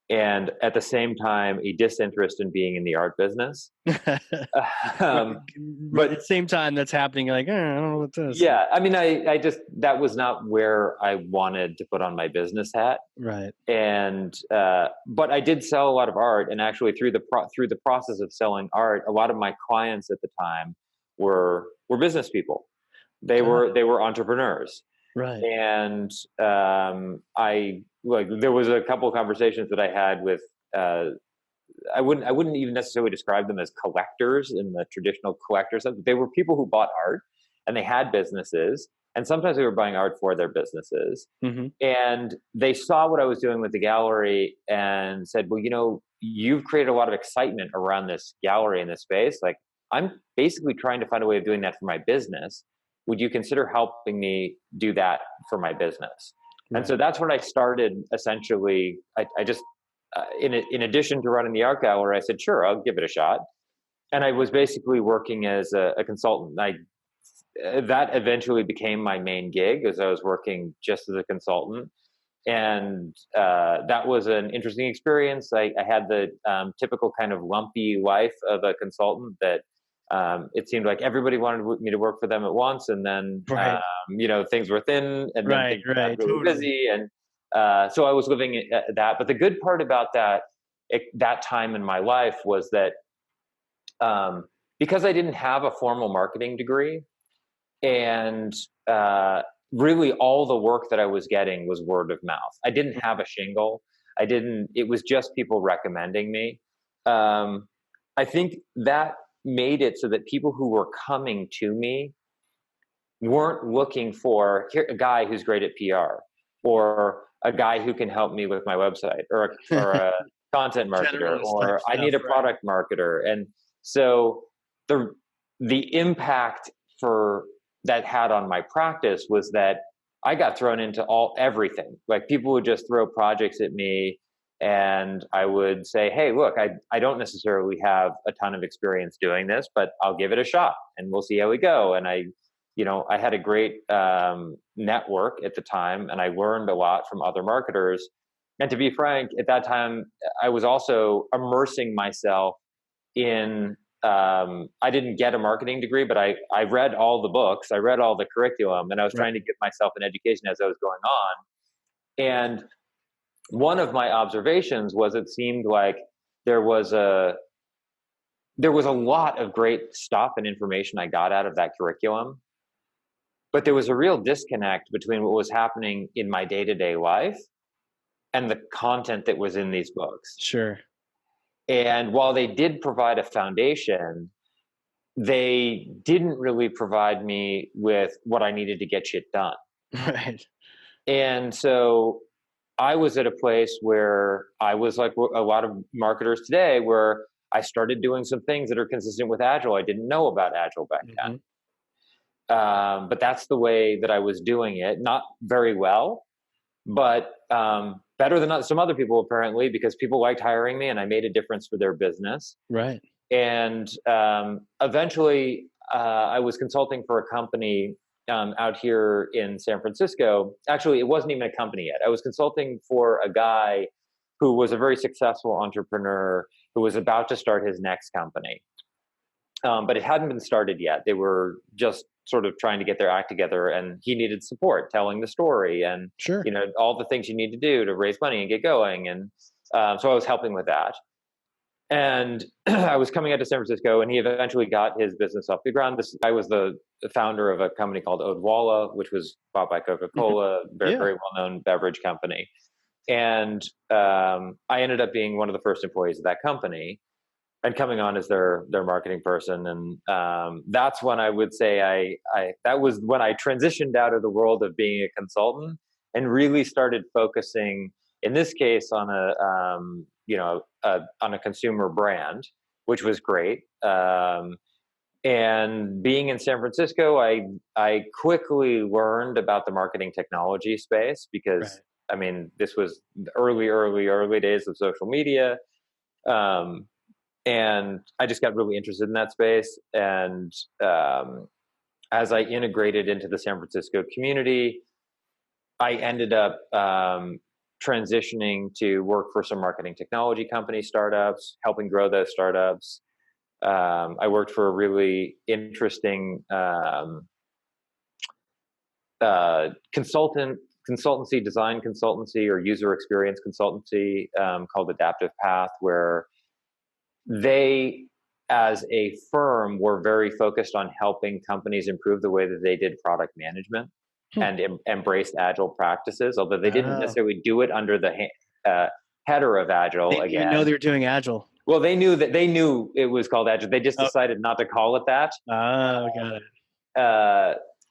and at the same time a disinterest in being in the art business. Right. um, Right. At but the same time that's happening, you're like, I don't know what this. yeah, I mean, I just, that was not where I wanted to put on my business hat. Right. And but I did sell a lot of art, and actually through the process of selling art, a lot of my clients at the time were business people. They Got were it. they were entrepreneurs. Right. And I like, there was a couple of conversations that I had with uh, I wouldn't even necessarily describe them as collectors in the traditional collector sense. They were people who bought art, and they had businesses, and sometimes they were buying art for their businesses. Mm-hmm. And they saw what I was doing with the gallery and said, well, you've created a lot of excitement around this gallery in this space. Like, I'm basically trying to find a way of doing that for my business. Would you consider helping me do that for my business? And Right. so that's when I started. Essentially, I just, in addition to running the art gallery, I said, sure, I'll give it a shot. And I was basically working as a consultant. That eventually became my main gig, as I was working just as a consultant. And that was an interesting experience. I had the typical kind of lumpy life of a consultant, that it seemed like everybody wanted me to work for them at once, and then Right. things were thin, and then Right. things got Right. really Totally. busy. And so I was living that. But the good part about that time in my life was that um, because I didn't have a formal marketing degree, and really all the work that I was getting was word of mouth. I didn't have a shingle. It was just people recommending me. Um, I think that made it so that people who were coming to me weren't looking for a guy who's great at PR, or a guy who can help me with my website, or a content marketer, Generalist type or I stuff. need a Right. product marketer. And so the the impact for that had on my practice was that I got thrown into everything. Like, people would just throw projects at me, and I would say, hey, look, I don't necessarily have a ton of experience doing this, but I'll give it a shot and we'll see how we go. And I had a great network at the time, and I learned a lot from other marketers. And to be frank, at that time, I was also immersing myself in, I didn't get a marketing degree, but I read all the books, I read all the curriculum, and I was Right. trying to give myself an education as I was going on. And one of my observations was it seemed like there was a lot of great stuff and information I got out of that curriculum, but there was a real disconnect between what was happening in my day-to-day life and the content that was in these books. Sure. And while they did provide a foundation, they didn't really provide me with what I needed to get shit done. Right. And so I was at a place where I was like a lot of marketers today, where I started doing some things that are consistent with Agile. I didn't know about Agile back then. But that's the way that I was doing it. Not very well, but better than some other people, apparently, because people liked hiring me and I made a difference for their business. Right. And eventually, I was consulting for a company out here in San Francisco. Actually, it wasn't even a company yet. I was consulting for a guy who was a very successful entrepreneur who was about to start his next company. But it hadn't been started yet. They were just sort of trying to get their act together, and he needed support telling the story and, Sure. all the things you need to do to raise money and get going. And so I was helping with that. And I was coming out to San Francisco, and he eventually got his business off the ground. This guy was the founder of a company called Odwalla, which was bought by Coca-Cola, very, very well-known beverage company. And I ended up being one of the first employees of that company and coming on as their marketing person. And that's when I would say that was when I transitioned out of the world of being a consultant and really started focusing, in this case, on a consumer brand, which was great. And being in San Francisco, I quickly learned about the marketing technology space because, right. This was the early days of social media. And I just got really interested in that space. And as I integrated into the San Francisco community, I ended up transitioning to work for some marketing technology company startups, helping grow those startups. I worked for a really interesting consultancy, design consultancy, or user experience consultancy called Adaptive Path, where they, as a firm, were very focused on helping companies improve the way that they did product management and embraced Agile practices, although they didn't necessarily do it under the header of Agile. They didn't even know they were doing Agile. Well, they knew it was called Agile. They just decided not to call it that. Oh, got it.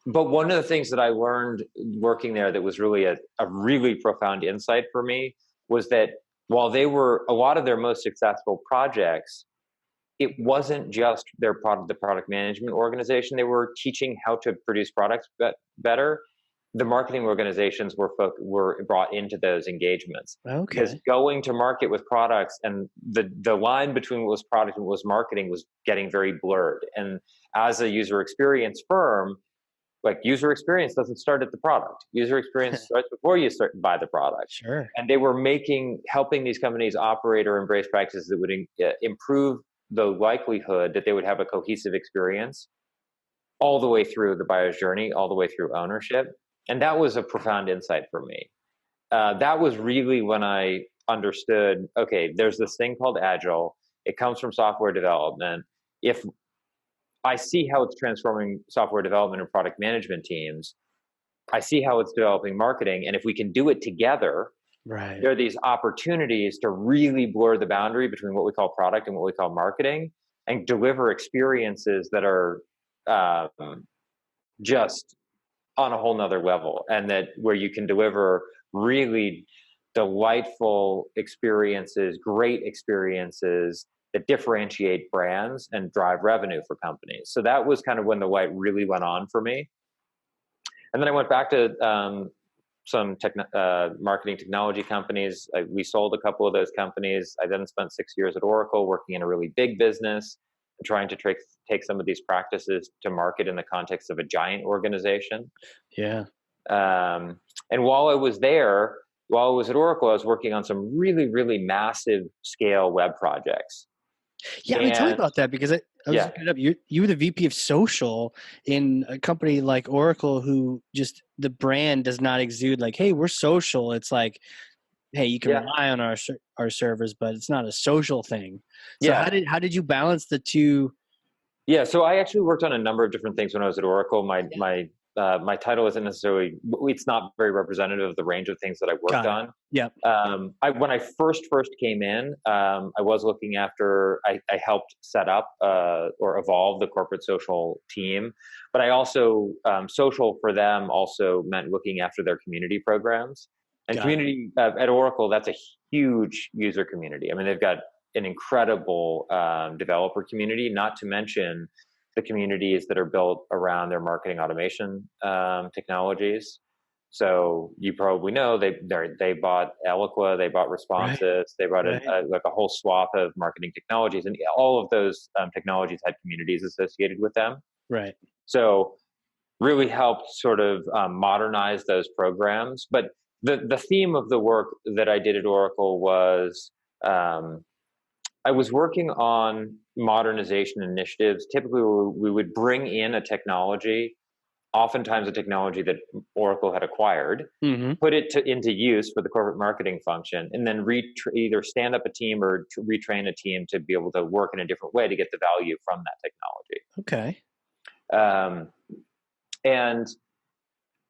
But one of the things that I learned working there that was really a really profound insight for me was that while they were a lot of their most successful projects, it wasn't just the product management organization. They were teaching how to produce products better. The marketing organizations were brought into those engagements. Okay. Because going to market with products and the line between what was product and what was marketing was getting very blurred. And as a user experience firm, like, user experience doesn't start at the product. User experience starts before you buy the product. Sure. And they were helping these companies operate or embrace practices that would improve the likelihood that they would have a cohesive experience all the way through the buyer's journey, all the way through ownership. And that was a profound insight for me. That was really when I understood, okay, there's this thing called Agile. It comes from software development. If I see how it's transforming software development and product management teams, I see how it's developing marketing. And if we can do it together, right, there are these opportunities to really blur the boundary between what we call product and what we call marketing, and deliver experiences that are just on a whole nother level, and that where you can deliver really delightful experiences, great experiences that differentiate brands and drive revenue for companies. So that was kind of when the light really went on for me. And then I went back to some marketing technology companies. We sold a couple of those companies. I then spent 6 years at Oracle working in a really big business. trying to take some of these practices to market in the context of a giant organization. Yeah. And while I was there, while I was at Oracle, I was working on some really, really massive scale web projects. Yeah, I mean, tell me about that, because I was Yeah. looking it up. You were the VP of social in a company like Oracle, who just, the brand does not exude like, hey, we're social. It's like, hey, you can Yeah. rely on our servers, but it's not a social thing. So Yeah. how did you balance the two? Yeah, so I actually worked on a number of different things when I was at Oracle. My title isn't necessarily, it's not very representative of the range of things that I worked Got it. on. Yep. When I first came in, I was looking after, I helped set up or evolve the corporate social team, but I also, social for them also meant looking after their community programs. And Got it. community at Oracle, that's a huge user community. I mean, they've got an incredible developer community, not to mention the communities that are built around their marketing automation technologies. So you probably know they bought Eloqua, they bought Right. Responses, they bought Right. like a whole swath of marketing technologies, and all of those technologies had communities associated with them. Right. So really helped sort of modernize those programs. But the theme of the work that I did at Oracle was I was working on modernization initiatives. Typically, we would bring in a technology, oftentimes a technology that Oracle had acquired, Mm-hmm. put it into use for the corporate marketing function, and then either stand up a team or retrain a team to be able to work in a different way to get the value from that Okay. technology. And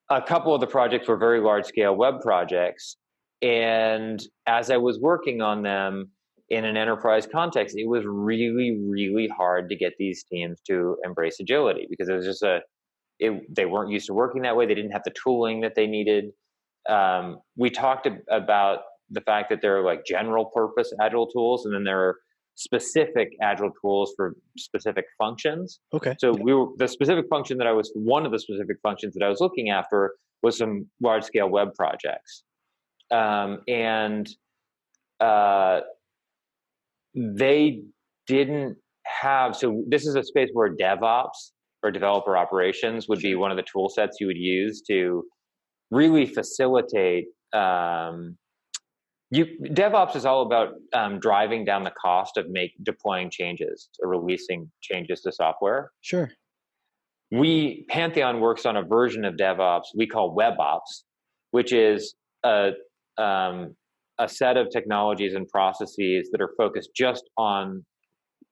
a couple of the projects were very large scale web projects. And as I was working on them in an enterprise context, it was really, really hard to get these teams to embrace agility, because it was just they weren't used to working that way. They didn't have the tooling that they needed. We talked about the fact that there are like general purpose Agile tools, and then there are specific Agile tools for specific functions. Okay. So Yep. one of the specific functions that I was looking after was some large scale web projects. And they didn't have, so this is a space where DevOps or developer operations would be one of the tool sets you would use to really facilitate. DevOps is all about driving down the cost of deploying changes or releasing changes to software. Sure. Pantheon works on a version of DevOps we call WebOps, which is a set of technologies and processes that are focused just on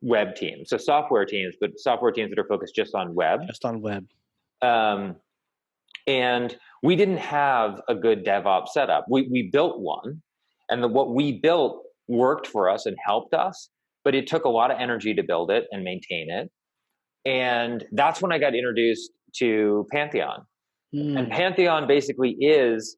web teams. So software teams, but software teams that are focused just on web. Just on web. And we didn't have a good DevOps setup. We built one, and what we built worked for us and helped us, but it took a lot of energy to build it and maintain it. And that's when I got introduced to Pantheon. And Pantheon basically is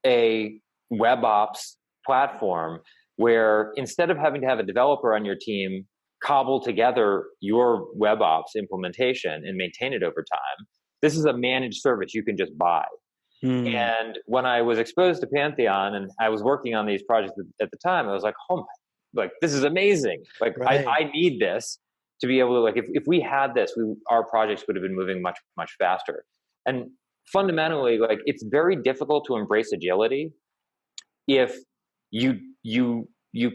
a WebOps platform where instead of having to have a developer on your team cobble together your WebOps implementation and maintain it over time, this is a managed service you can just buy. And when I was exposed to Pantheon and I was working on these projects at the time, I was like, oh my, like, this is amazing. Like, Right. I need this to be able to, like, if we had this, our projects would have been moving much, much faster. And fundamentally, like, it's very difficult to embrace agility if you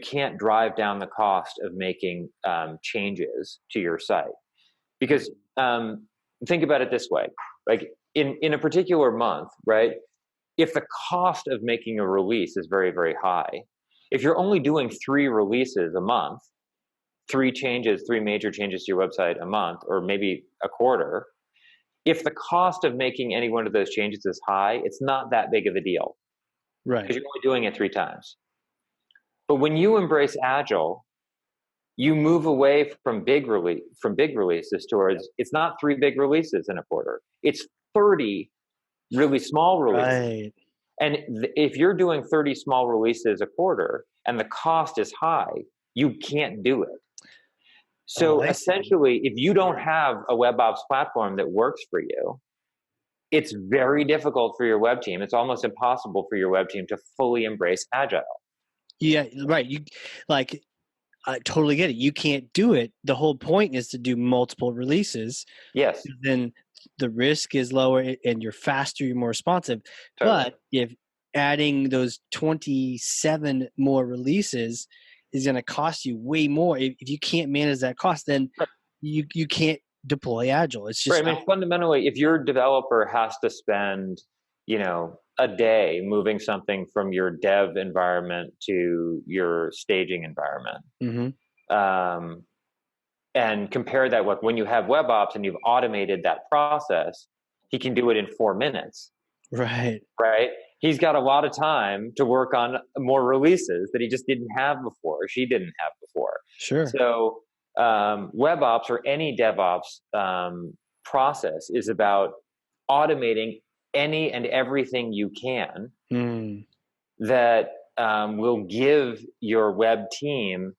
can't drive down the cost of making changes to your site. Because think about it this way, like in a particular month, right? If the cost of making a release is very, very high, if you're only doing 3 releases a month, 3 major changes to your website a month, or maybe a quarter, if the cost of making any one of those changes is high, it's not that big of a deal. Right. Because you're only doing it 3 times. But when you embrace Agile, you move away from big releases towards, it's not 3 big releases in a quarter. It's 30 really small releases. Right. And if you're doing 30 small releases a quarter and the cost is high, you can't do it. So essentially, if you don't have a WebOps platform that works for you, it's very difficult for your web team. It's almost impossible for your web team to fully embrace Agile. Yeah, right. You like, I totally get it. You can't do it. The whole point is to do multiple releases. Yes, Then the risk is lower and you're faster, you're more responsive. totally. But if adding those 27 more releases is going to cost you way more, if you can't manage that cost, then you can't deploy Agile. It's Right. just I not mean, fundamentally, if your developer has to spend, a day moving something from your dev environment to your staging environment, mm-hmm. um, and compare that with when you have web ops and you've automated that process, he can do it in 4 minutes. Right. Right. He's got a lot of time to work on more releases that he just didn't have before, or she didn't have before. Sure. So web ops or any DevOps process is about automating any and everything you can that will give your web team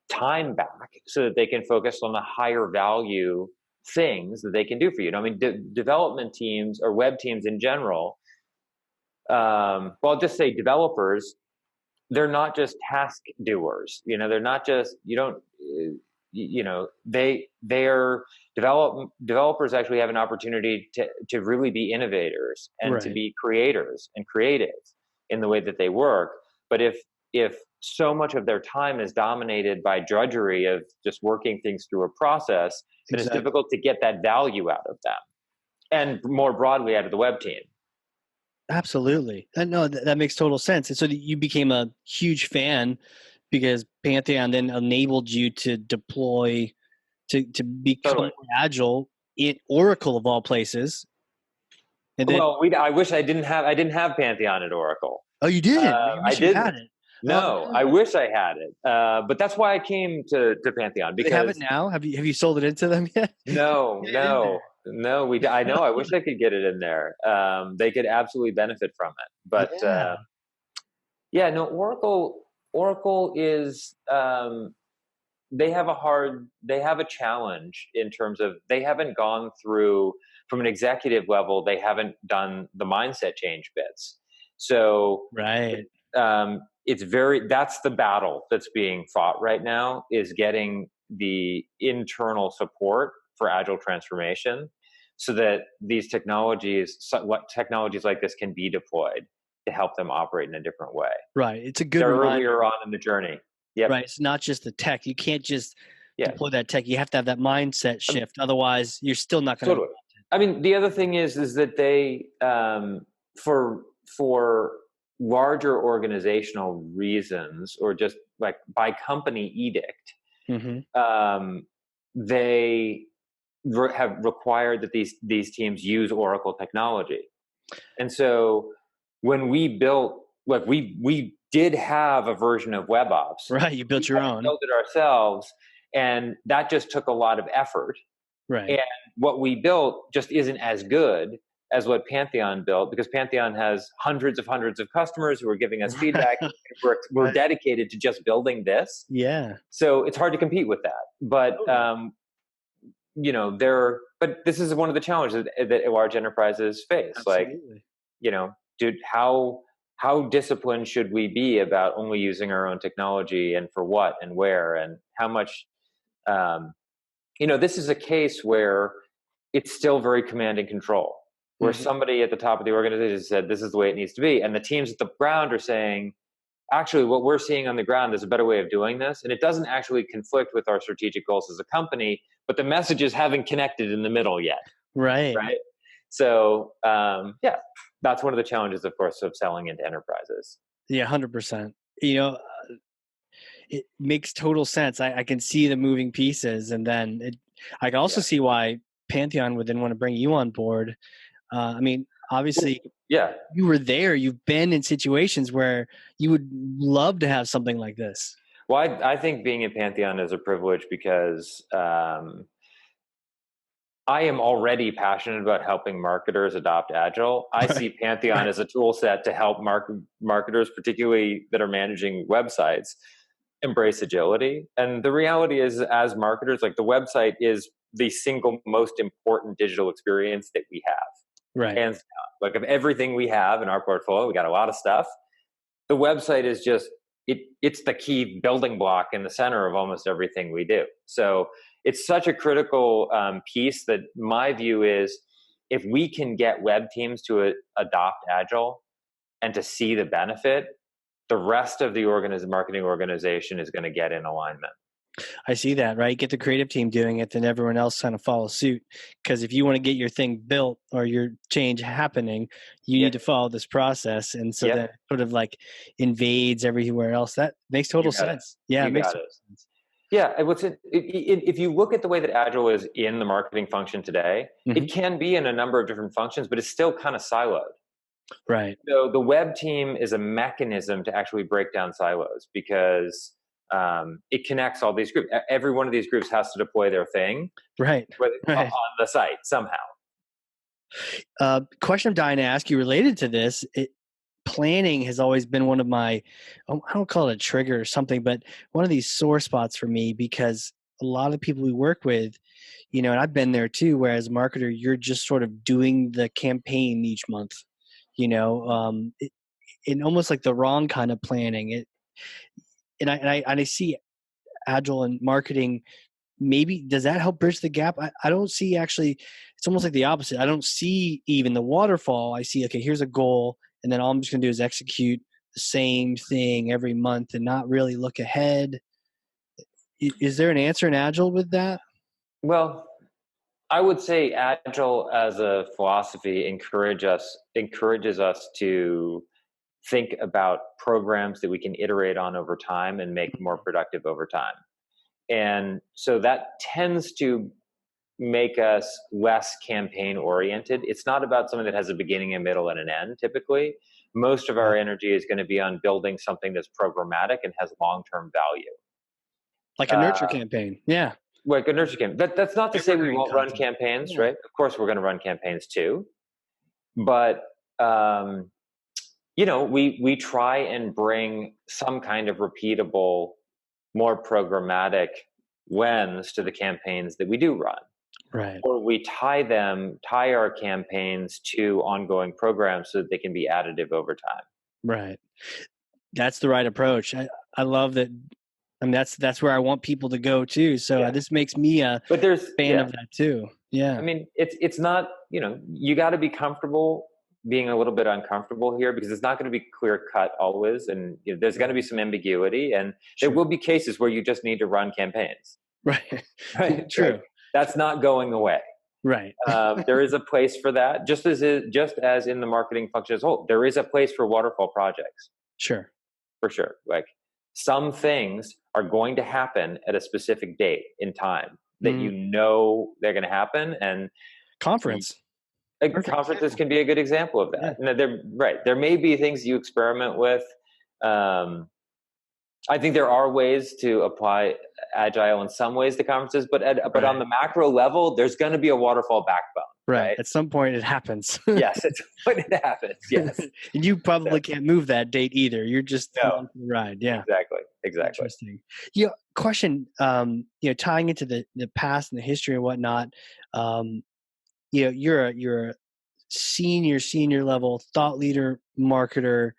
time back so that they can focus on the higher value things that they can do for you. I mean, development teams or web teams in general, well, I'll just say developers, they're not just task doers. They're not just, they're developers actually have an opportunity to really be innovators and to Right. be creators and creative in the way that they work. But if so much of their time is dominated by drudgery of just working things through a process, then it's Exactly. difficult to get that value out of them, and more broadly out of the web team. Absolutely. No, that makes total sense. And so you became a huge fan because Pantheon then enabled you to deploy, to become Totally. more agile in Oracle of all places. And then, Well, I wish I didn't have Pantheon at Oracle. oh, you didn't? You I wish you had didn't. it. Oh No, I no. wish I had it. But that's why I came to Pantheon, Do they have it because now? Have you sold it into them yet? no, Get it in there. no, no. I know. I wish I could get it in there. They could absolutely benefit from it. But Yeah. yeah, no. Oracle is. They have a challenge in terms of they haven't gone through, from an executive level, they haven't done the mindset change bits. So Right. that's the battle that's being fought right now, is getting the internal support for agile transformation so that what technologies like this can be deployed to help them operate in a different way. Right. It's a good They're reminder. earlier on in the journey. Yep. Right. It's not just the tech. You can't just Yeah. deploy that tech. You have to have that mindset shift. Otherwise, you're still not going to. Totally. I mean, the other thing is that they, for larger organizational reasons, or just like by company edict, they have required that these teams use Oracle technology. And so when we built, like we did have a version of web ops. Right. You built your own. Built it ourselves, and that just took a lot of effort. Right. And what we built just isn't as good as what Pantheon built, because Pantheon has hundreds of customers who are giving us feedback. We're dedicated to just building this. Yeah. So it's hard to compete with that. But but this is one of the challenges that large enterprises face. Absolutely. Like, dude, how disciplined should we be about only using our own technology, and for what and where and how much? This is a case where it's still very command and control, where somebody at the top of the organization said, this is the way it needs to be. And the teams at the ground are saying, actually, what we're seeing on the ground is a better way of doing this. And it doesn't actually conflict with our strategic goals as a company, but the messages haven't connected in the middle yet. Right. Right. So, that's one of the challenges, of course, of selling into enterprises. Yeah, 100%. It makes total sense. I can see the moving pieces, and then I can also see why Pantheon would then want to bring you on board. I mean, obviously, you were there. You've been in situations where you would love to have something like this. Well, I think being in Pantheon is a privilege because I am already passionate about helping marketers adopt Agile. I see Pantheon as a tool set to help marketers, particularly that are managing websites, embrace agility. And the reality is, as marketers, like, the website is the single most important digital experience that we have. Right. Hands down. Like, of everything we have in our portfolio, we got a lot of stuff. The website is just it's the key building block in the center of almost everything we do. So it's such a critical piece that my view is, if we can get web teams to adopt Agile and to see the benefit, the rest of the marketing organization is going to get in alignment. I see that, right? Get the creative team doing it, then everyone else kind of follow suit. Because if you want to get your thing built or your change happening, you Yep. need to follow this process. And so Yep. that sort of like invades everywhere else. That makes total sense. Yeah, You it makes got total it. sense. Yeah, if you look at the way that Agile is in the marketing function today, Mm-hmm. it can be in a number of different functions, but it's still kind of siloed. Right. So the web team is a mechanism to actually break down silos, because it connects all these groups. Every one of these groups has to deploy their thing Right. on Right. the site somehow. Question I'm dying to ask you related to this. Planning has always been one of my, I don't call it a trigger or something, but one of these sore spots for me, because a lot of people we work with, and I've been there too, where as a marketer, you're just sort of doing the campaign each month, in almost like the wrong kind of planning. And I see Agile and marketing. Maybe does that help bridge the gap? I don't see, actually, it's almost like the opposite. I don't see even the waterfall. I see, okay, here's a goal, and then all I'm just going to do is execute the same thing every month and not really look ahead. Is there an answer in Agile with that? Well, I would say Agile as a philosophy encourages us to think about programs that we can iterate on over time and make more productive over time. And so that tends to make us less campaign oriented. It's not about something that has a beginning, a middle, and an end. Typically, most of our energy is going to be on building something that's programmatic and has long-term value. Like a nurture campaign. Yeah. Like a nurture campaign. That's not to say we Evergreen won't run content. campaigns, Yeah. right? Of course, we're going to run campaigns too. But we try and bring some kind of repeatable, more programmatic lens to the campaigns that we do run. Right. Or we tie our campaigns to ongoing programs so that they can be additive over time. Right. That's the right approach. I love that. I mean, that's where I want people to go too. So this makes me a fan of that too. Yeah. I mean, it's not, you got to be comfortable being a little bit uncomfortable here, because it's not going to be clear cut always. And there's going to be some ambiguity, and there will be cases where you just need to run campaigns. Right. Right. True. Like, that's not going away. Right. There is a place for that, just as in the marketing function as a whole. There is a place for waterfall projects. Sure. For sure. Like, some things are going to happen at a specific date in time that they're going to happen. And conferences can be a good example of that. Yeah. There may be things you experiment with. I think there are ways to apply Agile in some ways to conferences, but on the macro level, there's going to be a waterfall backbone. Right. At some point it happens. Yes. It's when it happens. Yes. And you probably can't move that date either. You're just along for the ride. Yeah. Exactly. Interesting. Question, tying into the past and the history and whatnot, you're a senior level thought leader, marketer,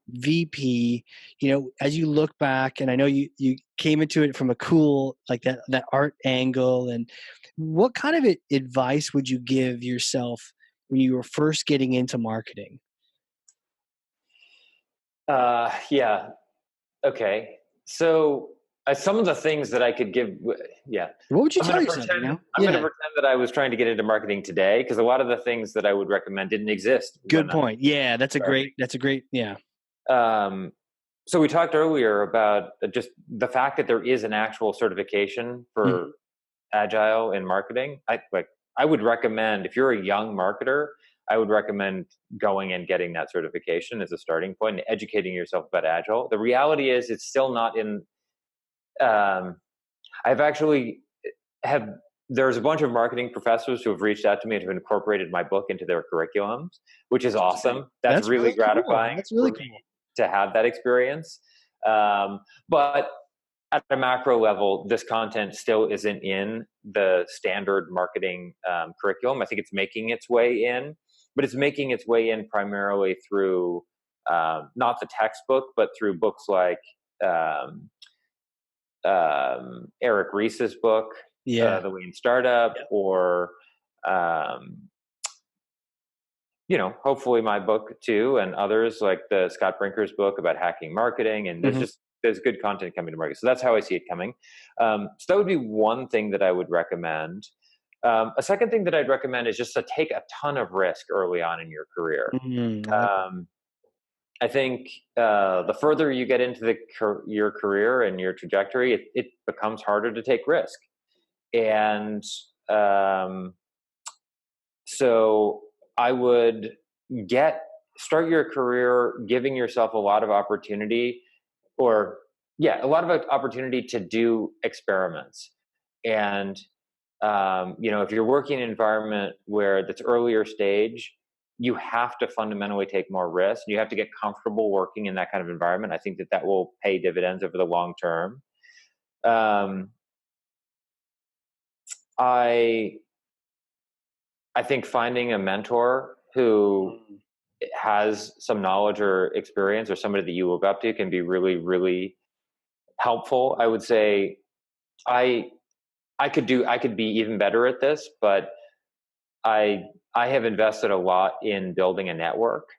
VP, as you look back, and I know you came into it from a cool, like that art angle, and what kind of advice would you give yourself when you were first getting into marketing? Yeah. Okay. So some of the things that I could give, What would you tell yourself? I'm going to pretend that I was trying to get into marketing today, because a lot of the things that I would recommend didn't exist. Good point. Yeah, that's a great. Yeah. So we talked earlier about just the fact that there is an actual certification for Agile in marketing. I would recommend, if you're a young marketer, I would recommend going and getting that certification as a starting point and educating yourself about Agile. The reality is, it's still not in. There's a bunch of marketing professors who have reached out to me and have incorporated my book into their curriculums, which is awesome. That's really gratifying. Cool. That's really cool to have that experience. But at a macro level, this content still isn't in the standard marketing curriculum. I think it's making its way in, but it's making its way in primarily through not the textbook, but through books like um, Eric Ries's book, Yeah. The Lean Startup, Yep. or hopefully my book too, and others like the Scott Brinker's book about hacking marketing. And there's good content coming to market. So that's how I see it coming. So that would be one thing that I would recommend. A second thing that I'd recommend is just to take a ton of risk early on in your career. I like that. I think the further you get into your career and your trajectory, it becomes harder to take risk. And so I would start your career giving yourself a lot of opportunity, to do experiments. And if you're working in an environment where that's earlier stage, you have to fundamentally take more risk. You have to get comfortable working in that kind of environment. I think that will pay dividends over the long term. I think finding a mentor who has some knowledge or experience, or somebody that you look up to, can be really, really helpful. I would say I could be even better at this, but I have invested a lot in building a network.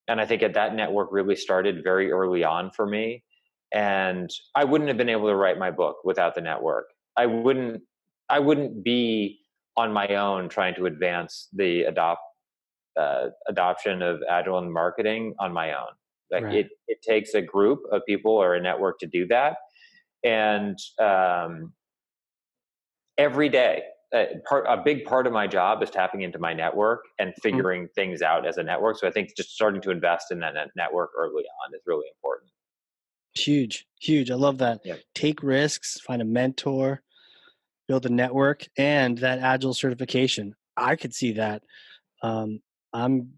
And I think that network really started very early on for me. And I wouldn't have been able to write my book without the network. I wouldn't be on my own trying to advance the adoption of Agile in marketing on my own. Like Right. it takes a group of people or a network to do that. And every day, a big part of my job is tapping into my network and figuring things out as a network. So I think just starting to invest in that network early on is really important. Huge. I love that. Yeah. Take risks, find a mentor, build a network, and that Agile certification. I could see that. Um, I'm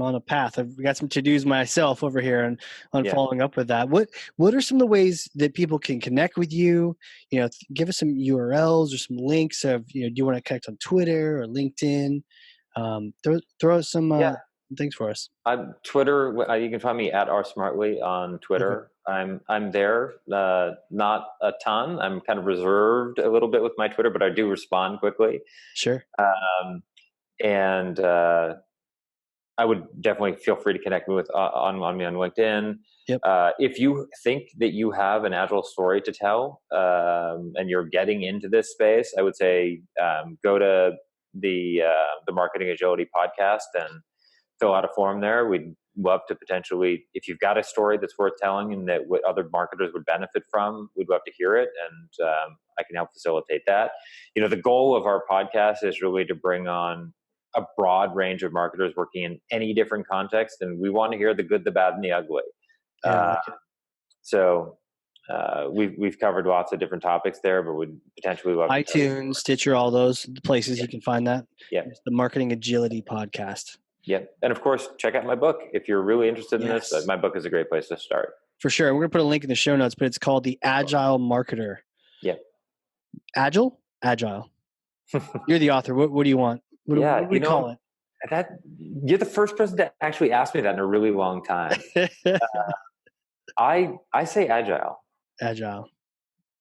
on a path. I've got some to-dos myself over here on following up with that. What are some of the ways that people can connect with you? Give us some URLs or some links of, do you want to connect on Twitter or LinkedIn? Throw out some things for us. Twitter, you can find me at rsmartley on Twitter. Okay. I'm there, not a ton. I'm kind of reserved a little bit with my Twitter, but I do respond quickly. Sure. And I would definitely feel free to connect me on me on LinkedIn. Yep. If you think that you have an Agile story to tell, and you're getting into this space, I would say go to the Marketing Agility podcast and fill out a form there. We'd love to potentially, if you've got a story that's worth telling and that what other marketers would benefit from, we'd love to hear it, and I can help facilitate that. The goal of our podcast is really to bring on a broad range of marketers working in any different context, and we want to hear the good, the bad, and the ugly. Yeah. So we've covered lots of different topics there, but we'd potentially love iTunes, Stitcher, all those places you can find that. Yeah. It's the Marketing Agility podcast. Yeah. And of course, check out my book. If you're really interested in this, my book is a great place to start. For sure. We're going to put a link in the show notes, but it's called The Agile Marketer. Yeah. Agile? Agile. You're the author. What do you want? What do you call it? You're the first person to actually ask me that in a really long time. I say Agile. Agile.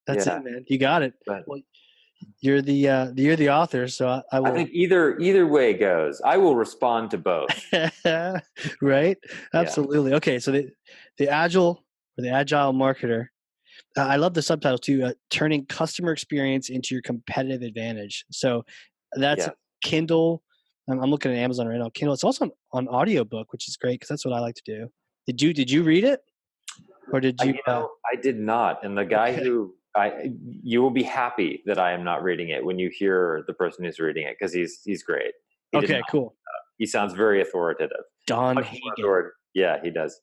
That's it, man. You got it. But well, you're the author, so I will. I think either way goes. I will respond to both. Right? Absolutely. Yeah. Okay, so the Agile or the Agile Marketer. I love the subtitle too. Turning customer experience into your competitive advantage. So that's Kindle. I'm looking at Amazon right now. Kindle. It's also on audiobook, which is great because that's what I like to do. Did you read it, or did you? I did not. And the guy you will be happy that I am not reading it when you hear the person who's reading it, because he's great. Cool. He sounds very authoritative. Don Hagen. Yeah, he does.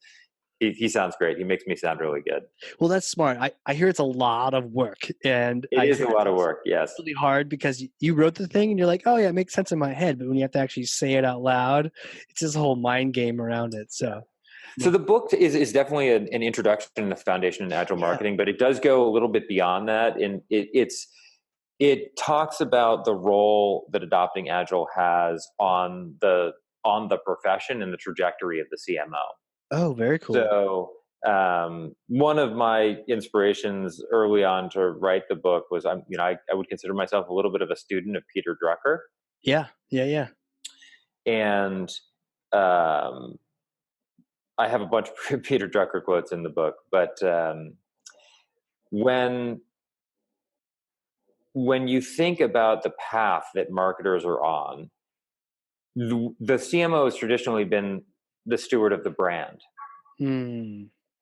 He sounds great. He makes me sound really good. Well, that's smart. I hear it's a lot of work, and it is a lot of work. Yes, it's really hard because you wrote the thing and you're like, oh yeah, it makes sense in my head, but when you have to actually say it out loud, it's this whole mind game around it. So the book is definitely an introduction and a foundation in Agile marketing, but it does go a little bit beyond that, and it talks about the role that adopting Agile has on the profession and the trajectory of the CMO. Oh, very cool. So One of my inspirations early on to write the book was, I would consider myself a little bit of a student of Peter Drucker. Yeah. And um, I have a bunch of Peter Drucker quotes in the book, but when you think about the path that marketers are on, the CMO has traditionally been the steward of the brand.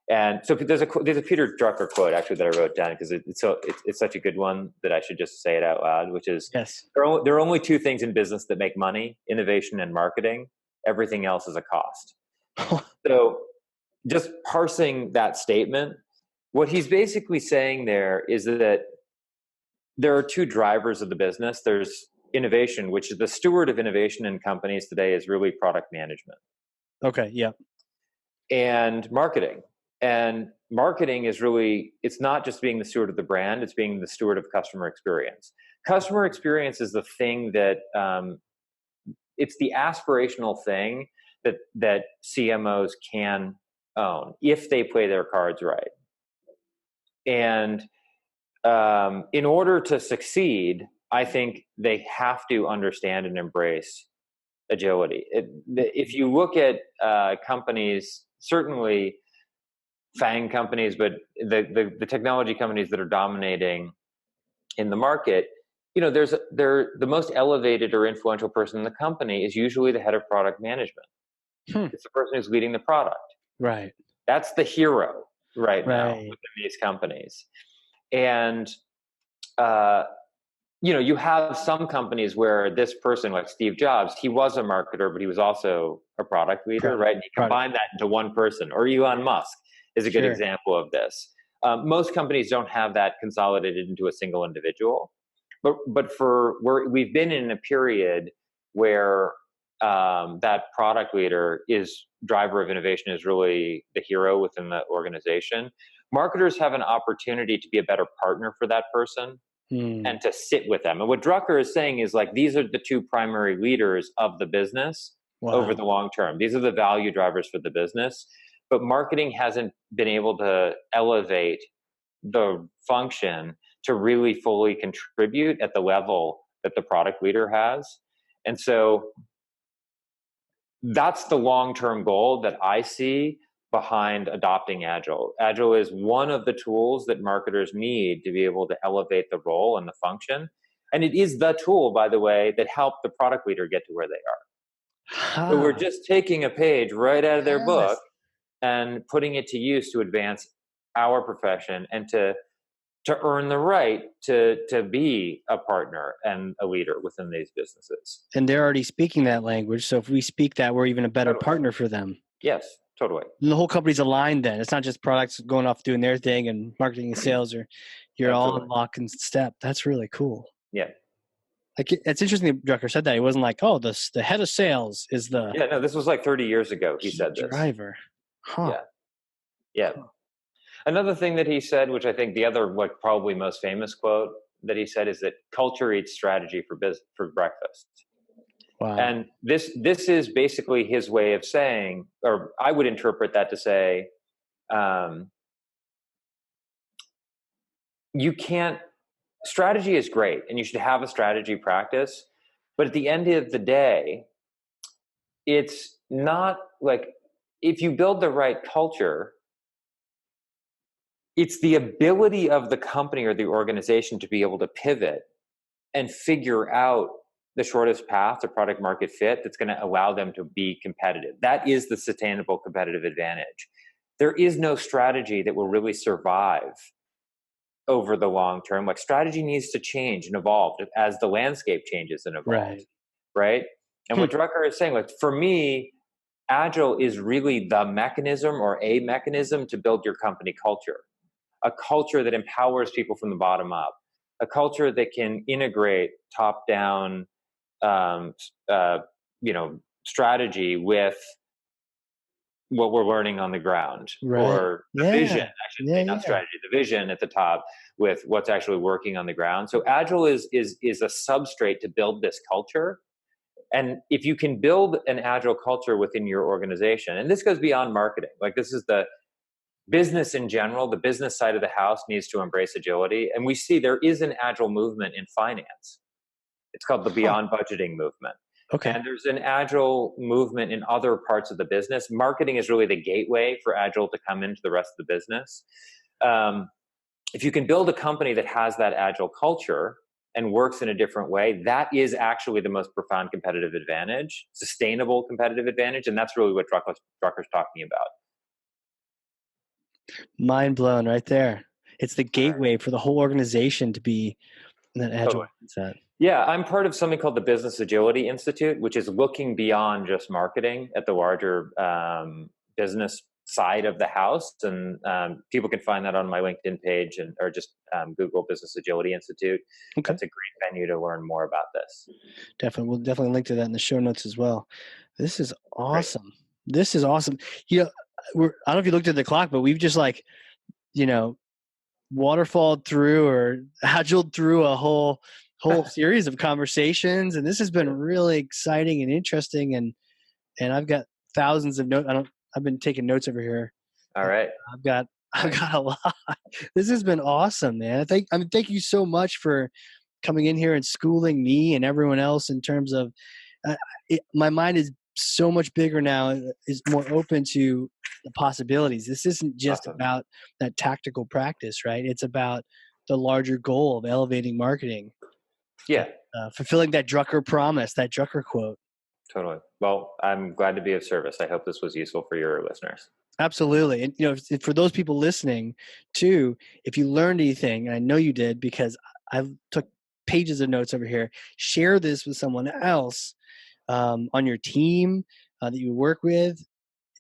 And so there's a Peter Drucker quote actually that I wrote down because it's such a good one that I should just say it out loud, which is, Yes. there are only two things in business that make money: innovation and marketing. Everything else is a cost. So just parsing that statement, what he's basically saying there is that there are two drivers of the business. There's innovation, which is the steward of innovation in companies today is really product management. Okay. Yeah. And marketing. And marketing is really, it's not just being the steward of the brand, it's being the steward of customer experience. Customer experience is the thing that, it's the aspirational thing that CMOs can own if they play their cards right. And in order to succeed, I think they have to understand and embrace agility. If you look at companies, certainly FANG companies, but the technology companies that are dominating in the market, the most elevated or influential person in the company is usually the head of product management. It's the person who's leading the product. Right. That's the hero right now within these companies. And you have some companies where this person, like Steve Jobs, he was a marketer, but he was also a product leader, right? And you combine that into one person. Or Elon Musk is a good example of this. Most companies don't have that consolidated into a single individual. But we've been in a period where that product leader driver of innovation is really the hero within the organization. Marketers have an opportunity to be a better partner for that person and to sit with them. And what Drucker is saying is, like, these are the two primary leaders of the business over the long term. These are the value drivers for the business. But marketing hasn't been able to elevate the function to really fully contribute at the level that the product leader has. And so that's the long-term goal that I see behind adopting Agile. Agile is one of the tools that marketers need to be able to elevate the role and the function. And it is the tool, by the way, that helped the product leader get to where they are. So we're just taking a page right out of their book and putting it to use to advance our profession and to earn the right to be a partner and a leader within these businesses. And they're already speaking that language. So if we speak that, we're even a better partner for them. Yes, totally. And the whole company's aligned then. It's not just products going off doing their thing and marketing and sales, or you're all in lock and step. That's really cool. Yeah. Like, it's interesting that Drucker said that. It wasn't like, oh, the head of sales is the... Yeah, no, this was like 30 years ago he said this. Driver. Huh. Yeah. Another thing that he said, which I think the other, like, probably most famous quote that he said, is that culture eats strategy for breakfast. Wow. And this is basically his way of saying, or I would interpret that to say, strategy is great and you should have a strategy practice, but at the end of the day, it's not like, if you build the right culture, it's the ability of the company or the organization to be able to pivot and figure out the shortest path to product market fit that's going to allow them to be competitive. That is the sustainable competitive advantage. There is no strategy that will really survive over the long term. Like, strategy needs to change and evolve as the landscape changes and evolves. Right? And what Drucker is saying, like, for me, Agile is really the mechanism or a mechanism to build your company culture. A culture that empowers people from the bottom up. A culture that can integrate top-down strategy with what we're learning on the ground, or the vision, I should say, not strategy, the vision at the top with what's actually working on the ground. So Agile is a substrate to build this culture. And if you can build an Agile culture within your organization, and this goes beyond marketing, like, this is business in general, the business side of the house needs to embrace agility. And we see there is an agile movement in finance. It's called the beyond budgeting movement. Okay. And there's an agile movement in other parts of the business. Marketing is really the gateway for agile to come into the rest of the business. If you can build a company that has that agile culture and works in a different way, that is actually the most profound competitive advantage, sustainable competitive advantage. And that's really what Drucker's talking about. Mind blown right there. It's the gateway for the whole organization to be in that agile mindset. Yeah, I'm part of something called the Business Agility Institute, which is looking beyond just marketing at the larger business side of the house. And people can find that on my LinkedIn page or just Google Business Agility Institute. Okay. That's a great venue to learn more about this. Definitely. We'll definitely link to that in the show notes as well. This is awesome. Great. This is awesome. You know, I don't know if you looked at the clock, but we've just waterfalled through or agiled through a whole series of conversations. And this has been really exciting and interesting. And I've got thousands of notes. I've been taking notes over here. All right. I've got a lot. This has been awesome, man. Thank you so much for coming in here and schooling me and everyone else in terms of my mind is so much bigger now, is more open to the possibilities. This isn't just about that tactical practice, right? It's about the larger goal of elevating marketing. Yeah. Fulfilling that Drucker promise, that Drucker quote. Totally. Well, I'm glad to be of service. I hope this was useful for your listeners. Absolutely. And, for those people listening too, if you learned anything, and I know you did because I took pages of notes over here, share this with someone else on your team that you work with.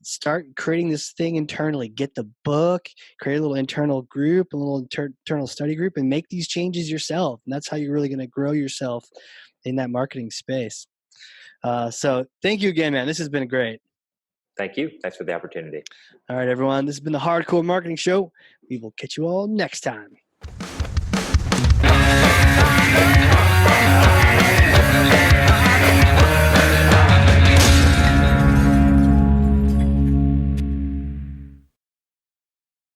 Start creating this thing internally. Get the book, create a little internal group, a little internal study group, and make these changes yourself. And that's how you're really going to grow yourself in that marketing space. So thank you again, man. This has been great. Thank you. Thanks for the opportunity. All right, everyone. This has been the Hardcore Marketing Show. We will catch you all next time.